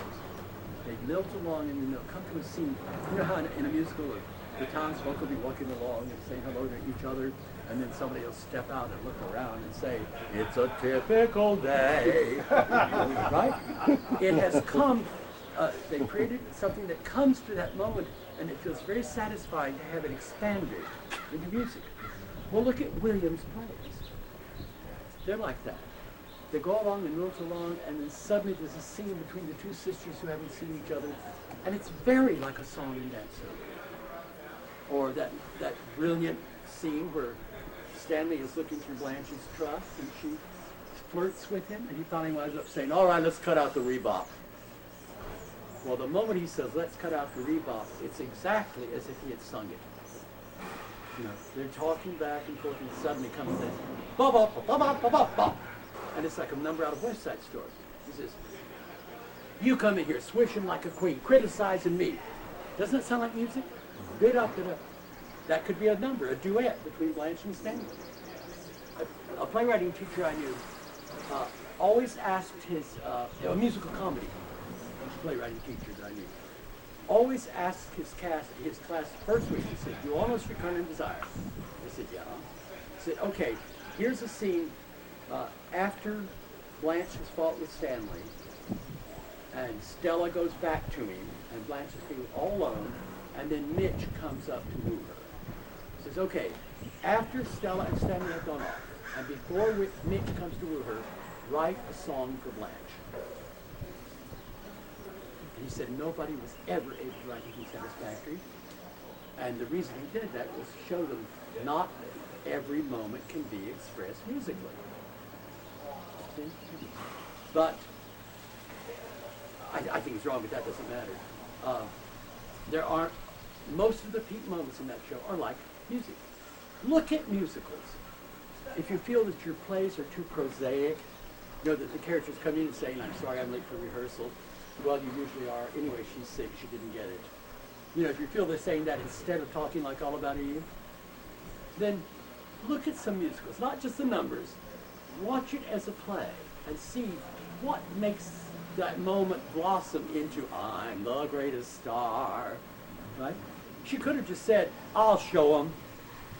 They lilt along and then they'll come to a scene. You know how in a musical the townsfolk will be walking along and saying hello to each other, and then somebody will step out and look around and say, it's a typical day. Right? It has come, they created something that comes to that moment, and it feels very satisfying to have it expanded into music. Well, look at Williams' plays. They're like that. They go along and lilt along, and then suddenly there's a scene between the two sisters who haven't seen each other, and it's very like a song and dance scene. Or that brilliant scene where Stanley is looking through Blanche's trust, and she flirts with him, and he finally winds up saying, all right, let's cut out the rebop. Well, the moment he says, let's cut out the rebop, it's exactly as if he had sung it. You know, they're talking back and forth, and suddenly comes this, bop, bop, bop, bop, bop, bop, bop. And it's like a number out of West Side Story. He says, you come in here swishing like a queen, criticizing me. Doesn't it sound like music? Bit up, bit up. That could be a number, a duet between Blanche and Stanley. A playwriting teacher I knew always asked his, a musical comedy playwriting teacher that I knew, always asked his class first week, he said, you almost return in desire. I said, yeah. He said, okay, here's a scene after Blanche has fought with Stanley, and Stella goes back to him, and Blanche is feeling all alone, and then Mitch comes up to woo her. He says, okay, after Stella and Stanley have gone off, and before Mitch comes to woo her, write a song for Blanche. And he said nobody was ever able to write anything satisfactory, and the reason he did that was to show them not every moment can be expressed musically. But I think he's wrong, but that doesn't matter. There aren't, most of the peak moments in that show are like music. Look at musicals. If you feel that your plays are too prosaic, you know, that the characters come in and saying, I'm sorry, I'm late for rehearsal. Well, you usually are. Anyway, she's sick, she didn't get it. You know, if you feel they're saying that instead of talking like All About Eve, then look at some musicals, not just the numbers. Watch it as a play and see what makes that moment blossom into, I'm the greatest star, right? She could have just said, I'll show them,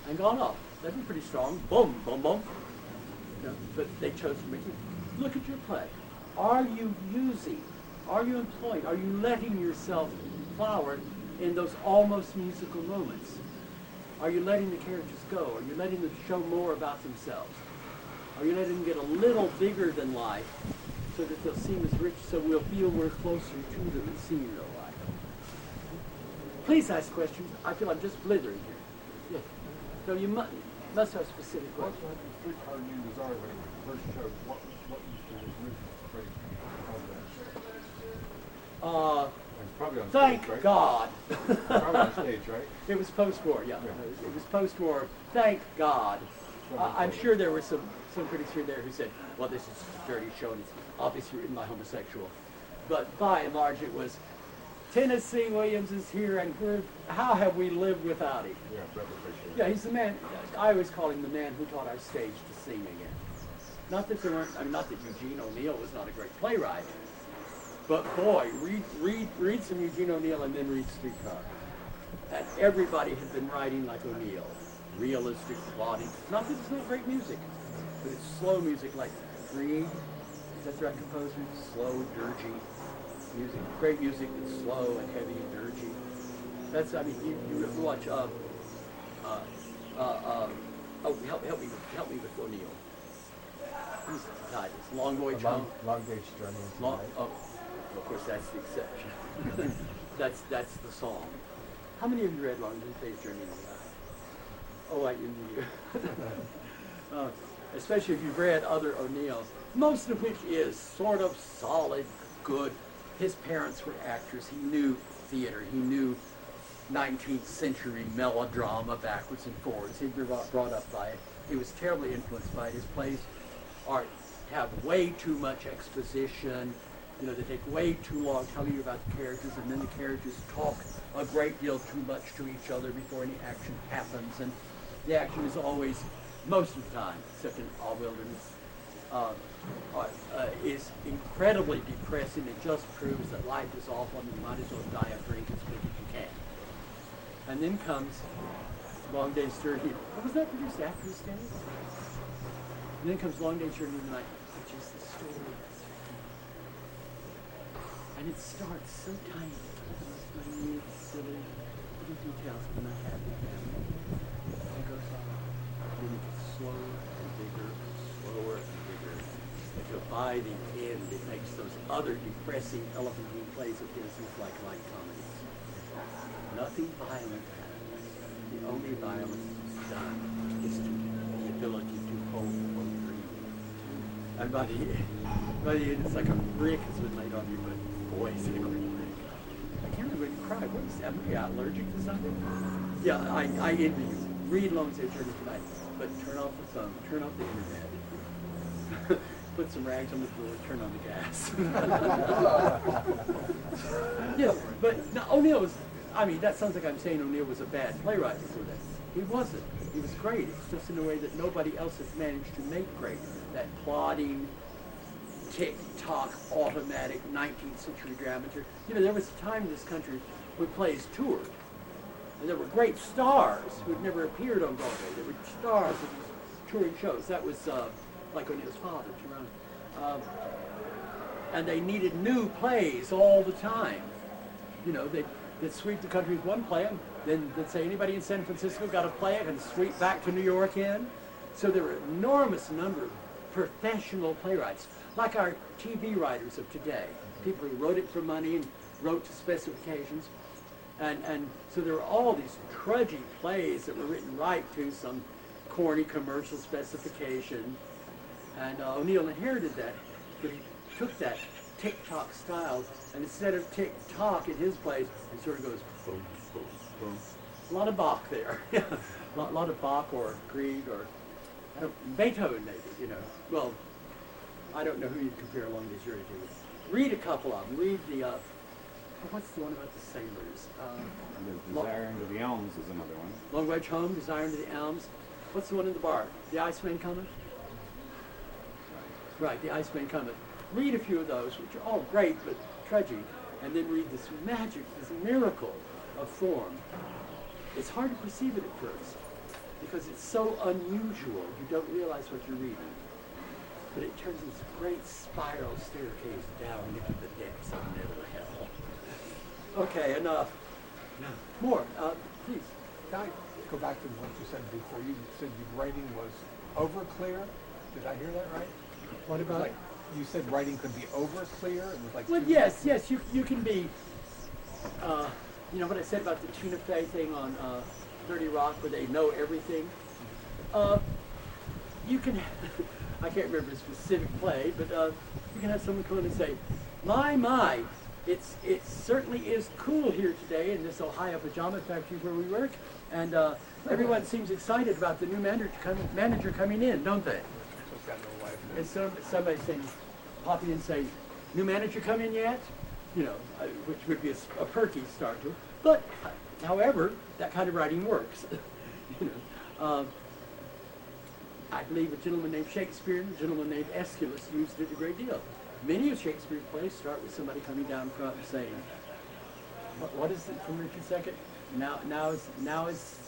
and gone off. That'd be pretty strong. Boom, boom, boom. You know, but they chose to make it. Look at your play. Are you using, are you employing, are you letting yourself flower in those almost musical moments? Are you letting the characters go? Are you letting them show more about themselves? Are you letting them get a little bigger than life so that they'll seem as rich, so we'll feel we're closer to them and seeing real life? Please ask questions. I feel I'm just blithering here. Yeah. So you must have specific What questions. had the streetcar named Bizarre when it first showed? What was the original phrase? It's probably on Thank stage, right? God. Probably on stage, right? It was post-war, yeah. Yeah. It was post-war. Thank God. Probably I'm post-war. sure there were some critics here and there who said, well, this is a dirty show and it's obviously written by homosexual. But by and large, it was, Tennessee Williams is here and how have we lived without him? Yeah, replication. Yeah, he's the man, I always call him the man who taught our stage to sing again. Not that there weren't, I mean, not that Eugene O'Neill was not a great playwright, but boy, read some Eugene O'Neill and then read Streetcar. And everybody had been writing like O'Neill. Realistic plotting. Not that it's not great music, but it's slow music like Reed. Is that the right composer? Slow, dirgy music. Great music that's slow and heavy and dirgy. That's, I mean, you watch, oh, help me with O'Neill. Who's the title? Long Voyage Home. Long Day's Journey into Long, Night. oh, of course, that's the exception. that's the song. How many of you read Long Day's Journey into Night? Oh, I knew you. Especially if you've read other O'Neills, most of which is sort of solid, good. His parents were actors. He knew theater. He knew 19th century melodrama backwards and forwards. He'd been brought up by it. He was terribly influenced by it. His plays have way too much exposition. You know, they take way too long telling you about the characters, and then the characters talk a great deal too much to each other before any action happens. And the action is always, most of the time, except in All Wilderness, is incredibly depressing. It just proves that life is awful and you might as well die of drink as quick as you can. And then comes Long Day's Journey. Was that produced after his day? And then comes Long Day's Journey in the Night, which is the story of this family. And it starts so tiny, the most minute, silly, little details of not having a family. And it goes on. Then it gets slower and bigger, slower and bigger. Until by the end, it makes those other depressing elephantine plays of his look like light comedies. Nothing violent happens. The only violence done is to the ability to hold or breathe. And by the end, it's like a brick has been laid on you, but boy, is it a great brick. I can't remember when you cried. What is that? Am I allergic to something? Yeah, I envy you. Read Long Day's Journey tonight, but turn off the phone, turn off the internet. Put some rags on the floor, turn on the gas. Yeah, but no, O'Neill was, I mean, that sounds like I'm saying O'Neill was a bad playwright before that. He wasn't. He was great. It's just in a way that nobody else has managed to make great. That plodding, tick-tock, automatic 19th century dramaturg. You know, there was a time in this country when plays toured. And there were great stars who had never appeared on Broadway. There were stars of these touring shows. That was like O'Neill's father, Tyrone. And they needed new plays all the time. You know, they'd sweep the country with one play, and then they'd say, anybody in San Francisco got a play, and sweep back to New York in. So there were an enormous number of professional playwrights, like our TV writers of today, people who wrote it for money and wrote to specifications. And so there were all these trudgy plays that were written right to some corny commercial specification. And O'Neill inherited that, but he took that tick-tock style, and instead of tick-tock in his plays, it sort of goes boom, boom, boom. A lot of Bach there. a lot of Bach or Grieg or Beethoven maybe, you know. Well, I don't know who you'd compare Long Day's Journey to. Read a couple of them. Read the, what's the one about the sailors? Desire into the Elms is another one. Long Voyage Home, Desire into the Elms. What's the one in the bar? The Iceman Cometh? Right, The Iceman Cometh. Read a few of those, which are all great, but trudgy, and then read this magic, this miracle of form. It's hard to perceive it at first. because it's so unusual, you don't realize what you're reading. But it turns this great spiral staircase down into the depths of nether hell. Okay, enough. More, please. Can I go back to what you said before? You said your writing was over clear. Did I hear that right? What It was about like you said writing could be over clear. It was like Well, too- yes, you can be, you know what I said about the Tina Fey thing on 30 Rock where they know everything? You can, I can't remember a specific play, but you can have someone come in and say, my, it certainly is cool here today in this Ohio pajama factory where we work, and everyone seems excited about the new manager coming in, don't they? So it's got no life. And somebody saying, pop in and say, new manager come in yet? You know, which would be a perky start to it. But, however, that kind of writing works. You know, I believe a gentleman named Shakespeare and a gentleman named Aeschylus used it a great deal. Many of Shakespeare's plays start with somebody coming down front and saying, what is it from Richard II? Now is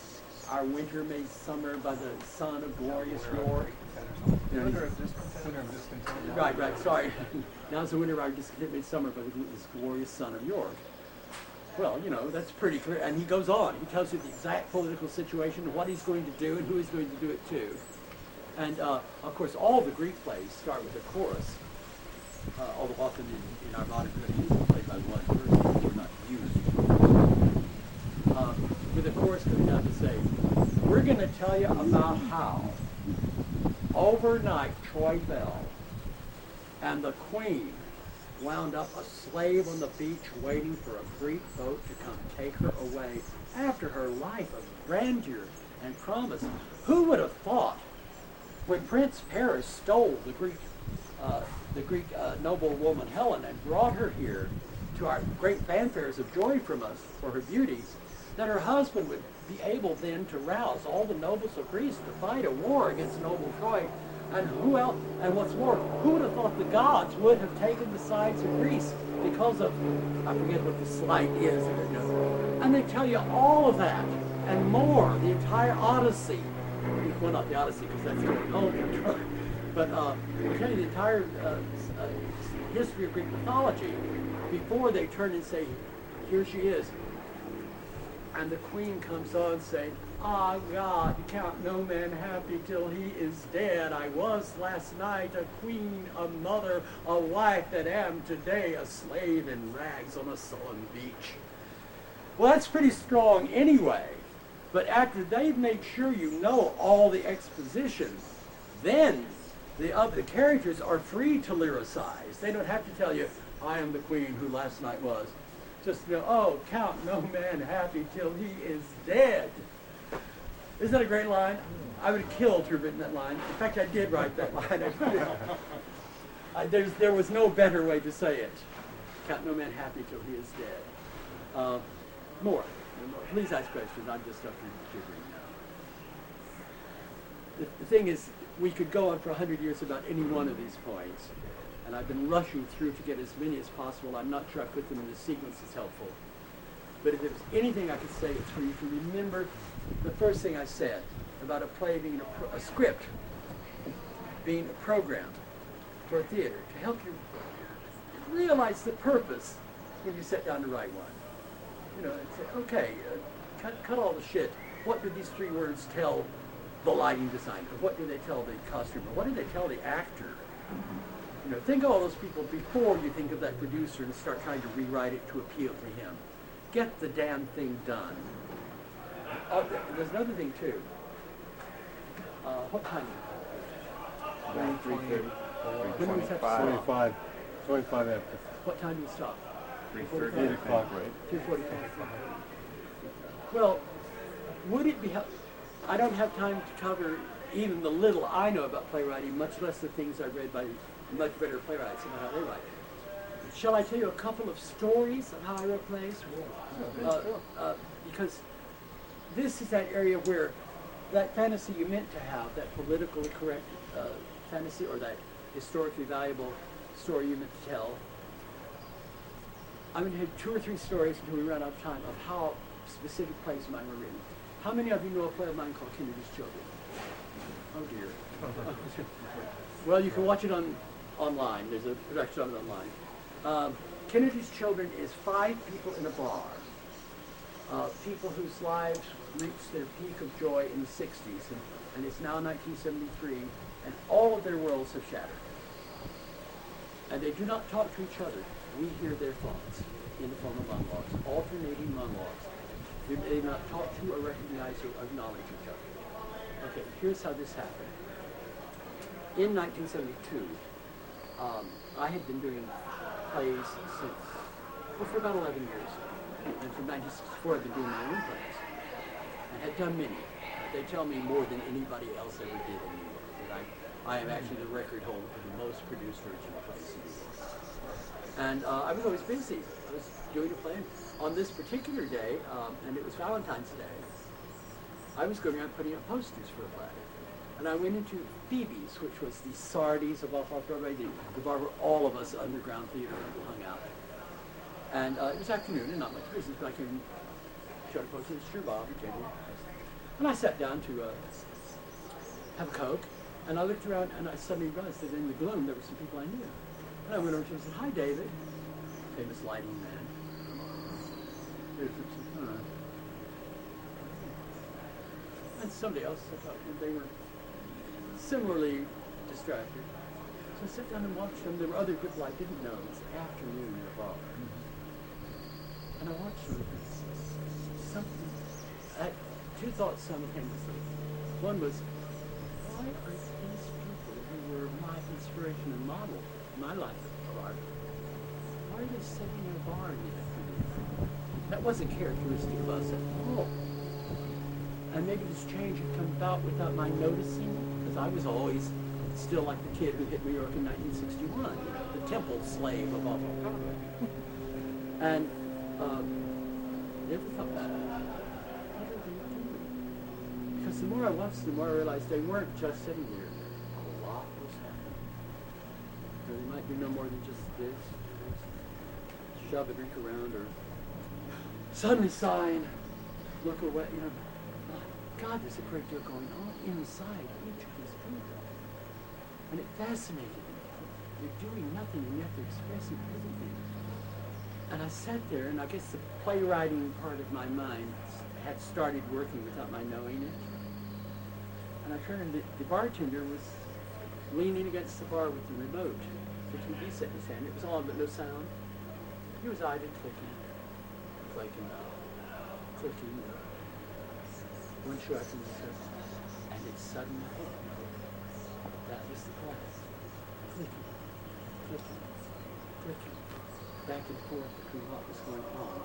our winter made summer by the sun of glorious York. You know, Winter of discontent. right, sorry. Now is the winter of our discontent made summer by this glorious sun of York. Well, you know, that's pretty clear. And he goes on. He tells you the exact political situation, what he's going to do, and who he's going to do it to. And, of course, all the Greek plays start with a chorus. Although often in our modern tradition, it's played by one person, we're not used with a chorus coming down to say, we're going to tell you about how overnight Troy fell, and the queen wound up a slave on the beach waiting for a Greek boat to come take her away after her life of grandeur and promise. Who would have thought when Prince Paris stole the Greek noblewoman Helen and brought her here to our great fanfares of joy from us for her beauties, that her husband would be able then to rouse all the nobles of Greece to fight a war against noble Troy? And who else? And what's more, who would have thought the gods would have taken the sides of Greece because of, I forget what the slight is, and they tell you all of that and more, the entire Odyssey. Well, not the Odyssey because that's going home, but they tell you the entire history of Greek mythology before they turn and say, here she is. And the queen comes on saying, ah, God, count no man happy till he is dead. I was last night a queen, a mother, a wife, and am today a slave in rags on a sullen beach. Well, that's pretty strong anyway. But after they've made sure you know all the exposition, then the other characters are free to lyricize. They don't have to tell you, I am the queen who last night was. Just, you know, oh, count no man happy till he is dead. Isn't that a great line? I would have killed to have written that line. In fact, I did write that line. There was no better way to say it. Count no man happy till he is dead. More. Please ask questions. I'm just up here gibbering now. The thing is, we could go on for 100 years about any one of these points. And I've been rushing through to get as many as possible. I'm not sure I put them in the sequence that's helpful. But if there's anything I could say, it's for you to remember the first thing I said about a play being a script, being a program for a theater, to help you realize the purpose when you sit down to write one. You know, say, okay, cut all the shit. What do these three words tell the lighting designer? What do they tell the costumer? What do they tell the actor? You know, think of all those people before you think of that producer and start trying to rewrite it to appeal to him. Get the damn thing done. There's another thing too. What time? 3:30. When do we have to stop? 25 after. What time do we stop? 3:30. 8 o'clock, right? 2:45. Well, would it be I don't have time to cover even the little I know about playwriting, much less the things I read by much better playwrights about how they write. Shall I tell you a couple of stories of how I wrote plays? Because this is that area where that fantasy you meant to have, that politically correct fantasy, or that historically valuable story you meant to tell. I'm going to have 2 or 3 stories until we run out of time of how specific plays mine were written. How many of you know a play of mine called Kennedy's Children? Oh dear. Well, you can watch it online. There's a production of it online. Kennedy's Children is 5 people in a bar. People whose lives reached their peak of joy in the 60s, and it's now 1973, and all of their worlds have shattered. And they do not talk to each other. We hear their thoughts in the form of monologues, alternating monologues. They do not talk to or recognize or acknowledge each other. Okay, here's how this happened. In 1972, I had been doing plays for about 11 years. And from 1964, I've been doing my own plays. And had done many. They tell me more than anybody else ever did in New York. That I am actually the record holder for the most produced original plays in New York. And I was always busy. I was doing a play. On this particular day, and it was Valentine's Day, I was going around putting up posters for a play. And I went into Phoebe's, which was the Sardi's of off-Broadway, the bar where all of us underground theater hung out. And it was afternoon and not much business, but I came showed a poster, sure, Bob, and Jamie. And I sat down to have a Coke, and I looked around and I suddenly realized that in the gloom there were some people I knew. And I went over to him and said, "Hi, David," famous lighting man. And somebody else I talked to, they were similarly distracted. So I sat down and watched them. There were other people I didn't know. It was afternoon in a bar. And I watched them. Something, I had 2 thoughts simultaneously. One was, why are these people who were my inspiration and model in my life of art, why are they sitting in a bar in the afternoon? That wasn't characteristic of us at all. And maybe this change had come about without my noticing it, because I was always still like the kid who hit New York in 1961, the temple slave of off-Broadway. And never thought about it. What are they doing? Because the more I watched, the more I realized they weren't just sitting there. A lot was happening. Or they might do no more than just this, shove a drink around, or suddenly sign, look away, God, there's a great deal going on inside each of these people. And it fascinated me. They're doing nothing, and yet they're expressing everything. And I sat there, and I guess the playwriting part of my mind had started working without my knowing it. And I turned, the bartender was leaning against the bar with the remote, the TV set in his hand. It was on, but no sound. He was idle, clicking, clicking, clicking. One shot from the surface, and it suddenly hit me. That was the class. Clicking, clicking, clicking, back and forth between what was going on.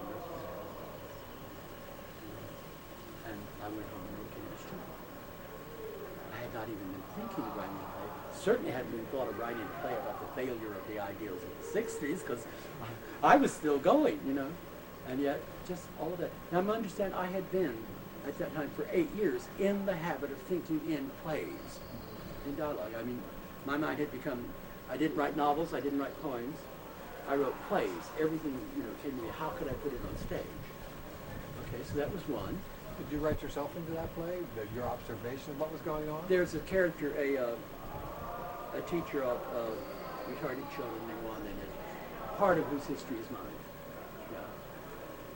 And I went home and wrote Kennedy's Children. I had not even been thinking of writing a play. Certainly hadn't even thought of writing a play about the failure of the ideals of the 60s, because I was still going, And yet, just all of that. Now, I understand I had been at that time for 8 years in the habit of thinking in plays, in dialogue. I mean, my mind had become, I didn't write novels, I didn't write poems, I wrote plays. Everything, came to me, how could I put it on stage? Okay, so that was one. Did you write yourself into that play? Your observation of what was going on? There's a character, a teacher of retarded children named Wanda, in it, part of whose history is mine.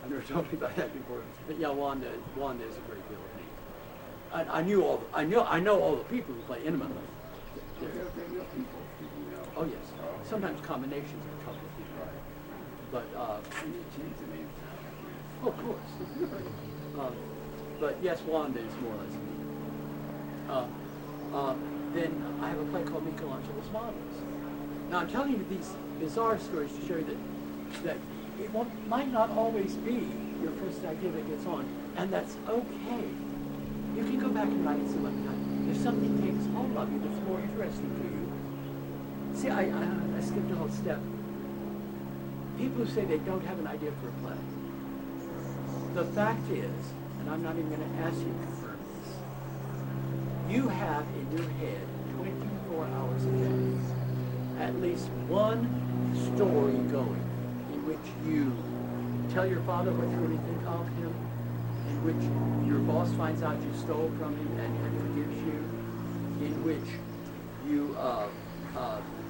I've never told you about that before, but yeah, Wanda is a great deal of me. I know all the people who play intimately. Oh yes, sometimes combinations of a couple of people. But of course. But yes, Wanda is more or less me. Then I have a play called Michelangelo's Models. Now I'm telling you these bizarre stories to show you that it might not always be your first idea that gets on, and that's okay. You can go back and write it some other time. If something takes hold of you that's more interesting to you. See, I skipped a whole step. People who say they don't have an idea for a play. The fact is, and I'm not even going to ask you to confirm this, you have in your head 24 hours a day at least one story going, which you tell your father what you really think of him, and which your boss finds out you stole from him and forgives you, in which you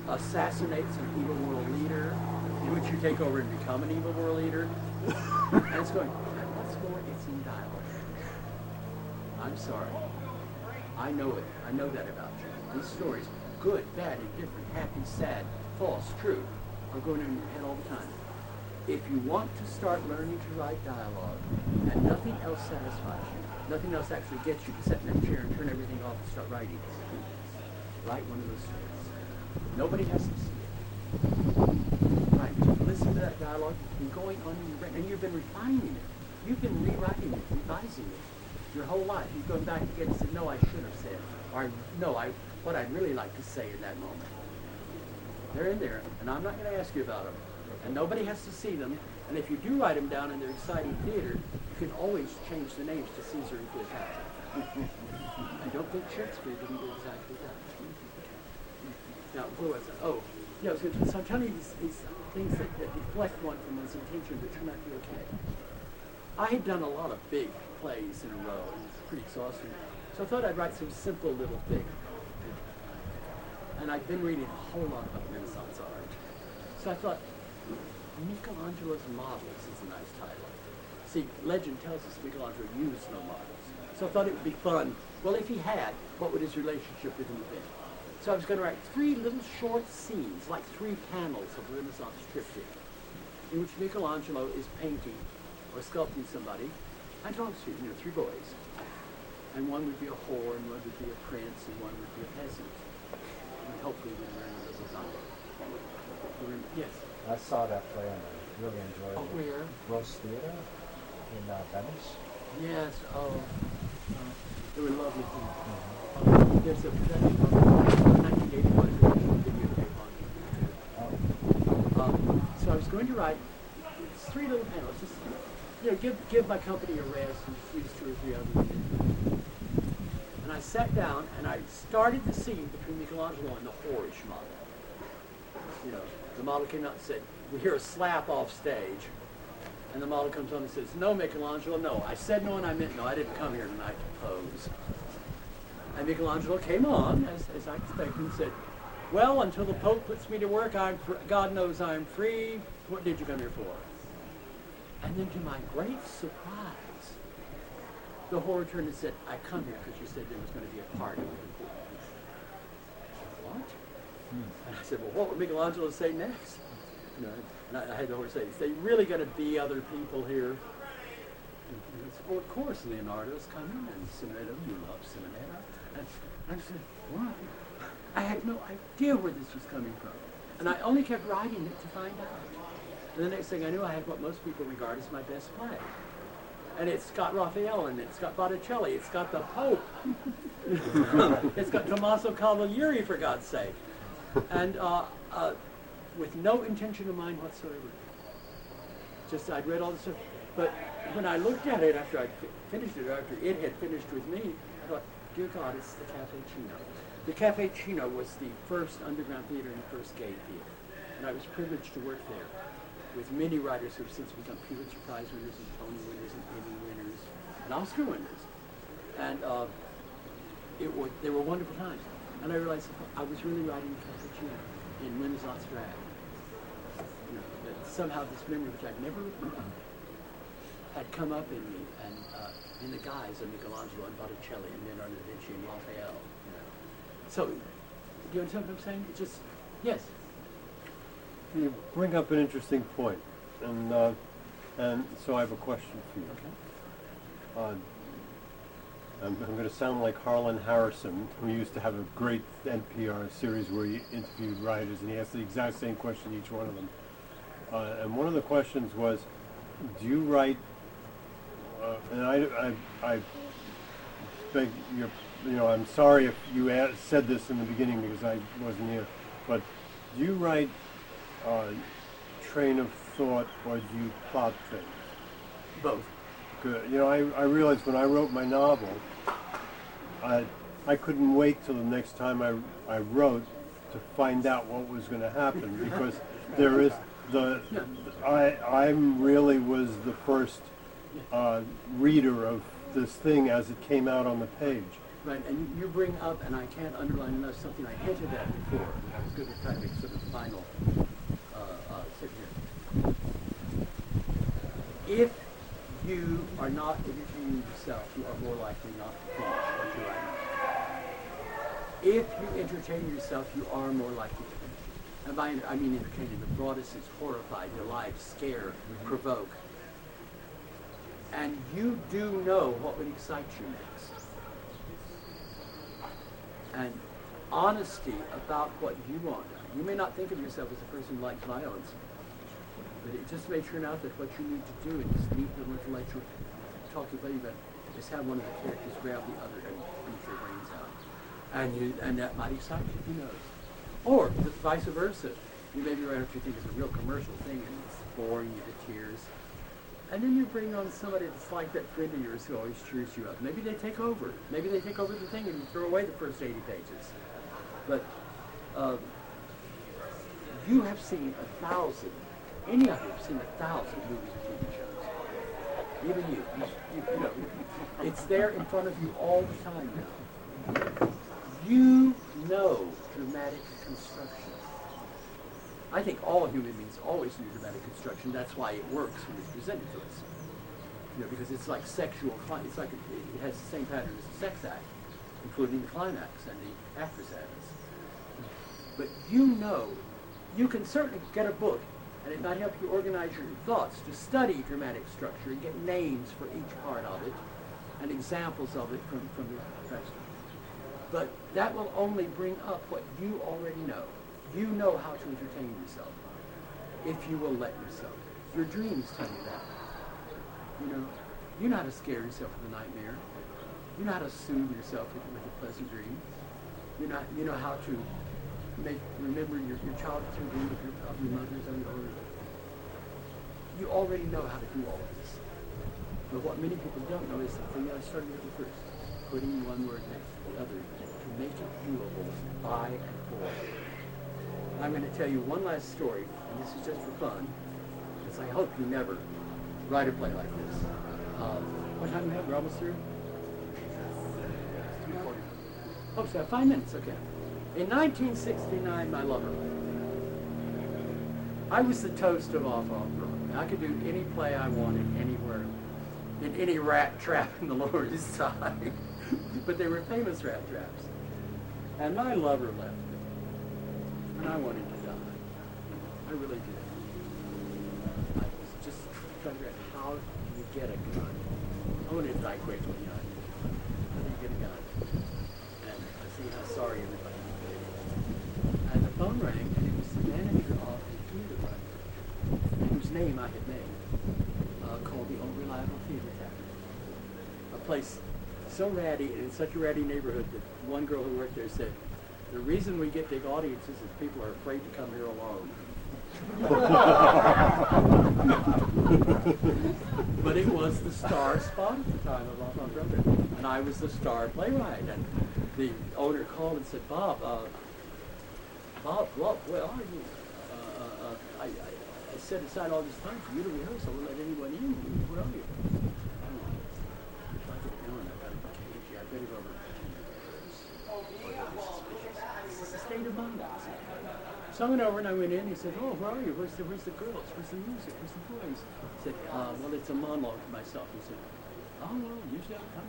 assassinate some evil world leader, in which you take over and become an evil world leader. And it's going, and what's more, it's in dialogue. I'm sorry. I know it. I know that about you. These stories, good, bad, indifferent, happy, sad, false, true, are going in your head all the time. If you want to start learning to write dialogue, and nothing else satisfies you, nothing else actually gets you to sit in that chair and turn everything off and start writing, write one of those stories. Nobody has to see it. Right. Listen to that dialogue. It's been going on in your brain, and you've been refining it. You've been rewriting it, revising it your whole life. You've gone back again and said, no, I should have said, or no, what I'd really like to say in that moment. They're in there, and I'm not going to ask you about them. And nobody has to see them. And if you do write them down in their exciting theater, you can always change the names to Caesar and Cleopatra. I don't think Shakespeare didn't do exactly that. Now, where was it? Oh, yeah, I was going to, so I'm telling you these things that deflect one from one's intention, but turn out to be okay. I had done a lot of big plays in a row, and it's pretty exhausting. So I thought I'd write some simple little thing. And I'd been reading a whole lot about Renaissance art. So I thought, Michelangelo's Models is a nice title. See, legend tells us Michelangelo used no models. So I thought it would be fun. Well, if he had, what would his relationship with them have been? So I was going to write 3 little short scenes, like 3 panels of a Renaissance triptych, in which Michelangelo is painting or sculpting somebody. I told you, 3 boys. And one would be a whore, and one would be a prince, and one would be a peasant. And hopefully we'd learn a little about it. Yes? I saw that play and I really enjoyed Oh, it. where? Rose Theater in Venice. Yes, they were lovely things. There's a production of 1981 videotape on YouTube. So I was going to write 3 little panels, just give my company a rest and use 2 or 3 others. And I sat down and I started the scene between Michelangelo and the whorish model. The model came out and said, we hear a slap off stage. And the model comes on and says, no, Michelangelo, no. I said no and I meant no. I didn't come here tonight to pose. And Michelangelo came on, as I expected, and said, well, until the Pope puts me to work, God knows I'm free. What did you come here for? And then to my great surprise, the whore turned and said, I come here because you said there was going to be a party. What? And I said, well, what would Michelangelo say next? And I had the whore say, is they really going to be other people here? And he said, well, of course, Leonardo's coming, and Simonetto, you love Simonetto. And I said, why? I had no idea where this was coming from. And I only kept writing it to find out. And the next thing I knew, I had what most people regard as my best play. And it's got Raphael in it, it's got Botticelli, it's got the Pope. It's got Tommaso Cavalieri, for God's sake. And with no intention of mine whatsoever. Just I'd read all the stuff. But when I looked at it after I'd finished it, or after it had finished with me, I thought, dear God, it's the Cafe Chino. The Cafe Chino was the first underground theater and the first gay theater. And I was privileged to work there with many writers who have since become Pulitzer Prize winners and Tony winners and Emmy winners and Oscar winners. And they were wonderful times. And I realized I was really writing Cafe Chino in Renaissance drag. That somehow this memory, which I'd never had come up in me, and in the guise of Michelangelo and Botticelli and Leonardo da Vinci and Raphael. So, do you understand what I'm saying? It's just, yes. You bring up an interesting point, and so I have a question for you. Okay. I'm going to sound like Harlan Harrison, who used to have a great NPR series where he interviewed writers, and he asked the exact same question each one of them. And one of the questions was, do you write? And I beg your, I'm sorry if you said this in the beginning because I wasn't here, but do you write train of thought or do you plot things? Both. Good. I realized when I wrote my novel, I couldn't wait till the next time I wrote to find out what was going to happen because there is I really was the first reader of this thing as it came out on the page. Right, and you bring up, and I can't underline enough, something I hinted at before. I was good at trying to make sort of final sit here. If you are not entertaining yourself, you are more likely not to finish what you're writing. If you entertain yourself, you are more likely to finish. And by I mean entertaining, the broadest is horrify, delight, scare, provoke. And you do know what would excite you next. And honesty about what you want. You may not think of yourself as a person who likes violence, but it just may turn out that what you need to do in this neat little intellectual talk you're about is have one of the characters grab the other and beat your brains out. And that might excite you, who knows. Or vice versa. You maybe write what you think is a real commercial thing and it's boring you to tears. And then you bring on somebody that's like that friend of yours who always cheers you up. Maybe they take over. Maybe they take over the thing and you throw away the first 80 pages. But you have seen 1,000, any of you have seen 1,000 movies or TV shows. Even you know, it's there in front of you all the time now. You know dramatic construction. I think all human beings always knew dramatic construction. That's why it works when it's presented to us. You know, because it's like sexual. It's like it has the same pattern as a sex act, including the climax and the after sadness. But you know, you can certainly get a book, and it might help you organize your thoughts to study dramatic structure and get names for each part of it and examples of it from the text. But that will only bring up what you already know. You know how to entertain yourself if you will let yourself. Your dreams tell you that. You know how to scare yourself with a nightmare. You know how to soothe yourself with a pleasant dream. You know how to remember your childhood dream of your mother's or you already know how to do all of this. But what many people don't know is the thing that I started with you first, putting one word next to the other to make it doable by and for. I'm going to tell you one last story, and this is just for fun, because I hope you never write a play like this. What time do we have? We're almost through? 3:40. Oh, so 5 minutes, okay. In 1969, my lover left. I was the toast of off-Broadway. I could do any play I wanted, anywhere, in any rat trap in the Lower East Side. But they were famous rat traps. And my lover left me. And I wanted to die. I really did. I was just trying to figure out how do you get a gun. I wanted to die quickly. How do you get a gun? And I see how sorry everybody was. And the phone rang, and it was the manager of the theater writer, whose name I had made, called the Unreliable Theater Tavern. A place so ratty, and in such a ratty neighborhood that one girl who worked there said, the reason we get big audiences is people are afraid to come here alone. But it was the star spot at the time of off-Broadway, and I was the star playwright. And the owner called and said, Bob, where are you? I set aside all this time for you to rehearse. I won't let anyone in. Where are you? If I get going, I've got to be cagey. I better go over. It's a state of mind. So I went over and I went in. He said, "Oh, where are you? Where's the girls? Where's the music? Where's the boys?" I said, "Well, it's a monologue for myself." He said, "Oh, well, usually I'll come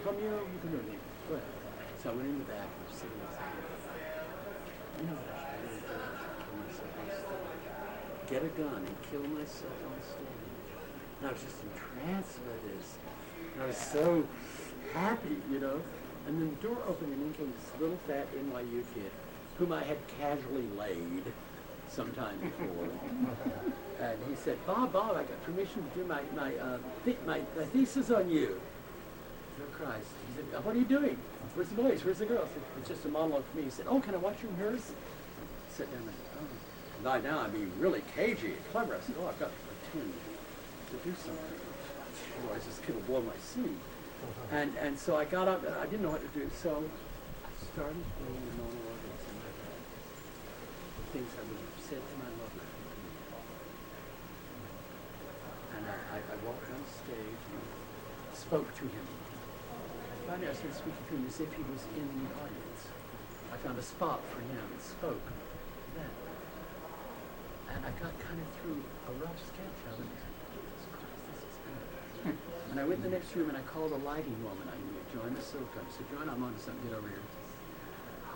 from you. You can do it. Go ahead." So I went in the back and was sitting there. You know what I should do? I should kill myself on stage. Get a gun and kill myself on stage. And I was just entranced by this. And I was so happy, And then the door opened and in came this little fat NYU kid whom I had casually laid sometime before. And he said, Bob, I got permission to do my thesis on you. No Christ. He said, what are you doing? Where's the boys? Where's the girls? I said, it's just a monologue for me. He said, oh, can I watch you rehearse? I sat down and by now I'm being really cagey and clever. I said, oh, I've got to pretend to do something. Otherwise this kid will blow my scene. And so I got up and I didn't know what to do. So I started playing the monologue in my head. The things I would have said to my lover. And I walked on stage and spoke to him. Finally, I started speaking to him as if he was in the audience. I found a spot for him and spoke then. And I got kind of through a rough sketch of it. Jesus Christ, this is good. And I went in the next room and I called a lighting woman I knew, Joanna Silka. I said, Joanna, I'm on to something, get over here.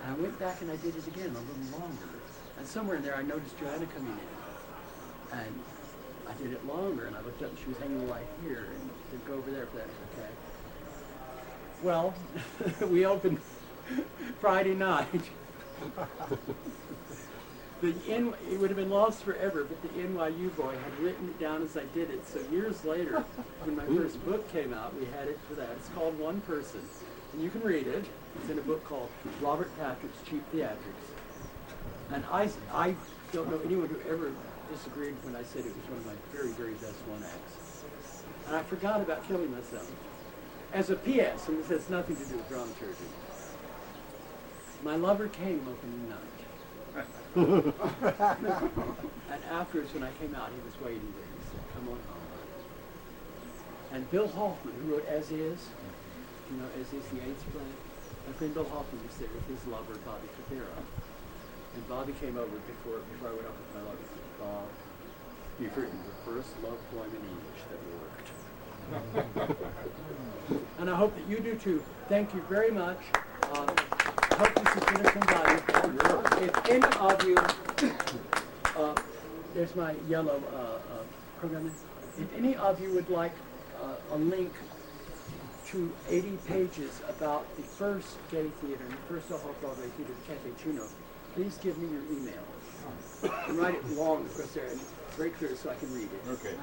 And I went back and I did it again, a little longer. And somewhere in there I noticed Joanna coming in. And I did it longer and I looked up and she was hanging the light here and said, go over there for that. Okay. Well, we opened Friday night. It would have been lost forever, but the NYU boy had written it down as I did it. So years later, when my first book came out, we had it for that. It's called One Person. And you can read it. It's in a book called Robert Patrick's Cheap Theatrics. And I don't know anyone who ever disagreed when I said it was one of my very, very best one-acts. And I forgot about killing myself. As a P.S., and this has nothing to do with dramaturgy, my lover came opening night. And afterwards, when I came out, he was waiting there. He said, come on home. And Bill Hoffman, who wrote As Is, you know, As Is the AIDS play, my friend Bill Hoffman was there with his lover, Bobby Capera. And Bobby came over before I went off with my lover. He said, Bob, you've written the first love poem in English that worked. And I hope that you do too. Thank you very much. I hope this has been of some value. If any of you, there's my yellow program. If any of you would like a link to 80 pages about the first gay theater, the first off-Broadway theater, Cafe Chino, please give me your email. And write it long, because they're very clear so I can read it. Okay.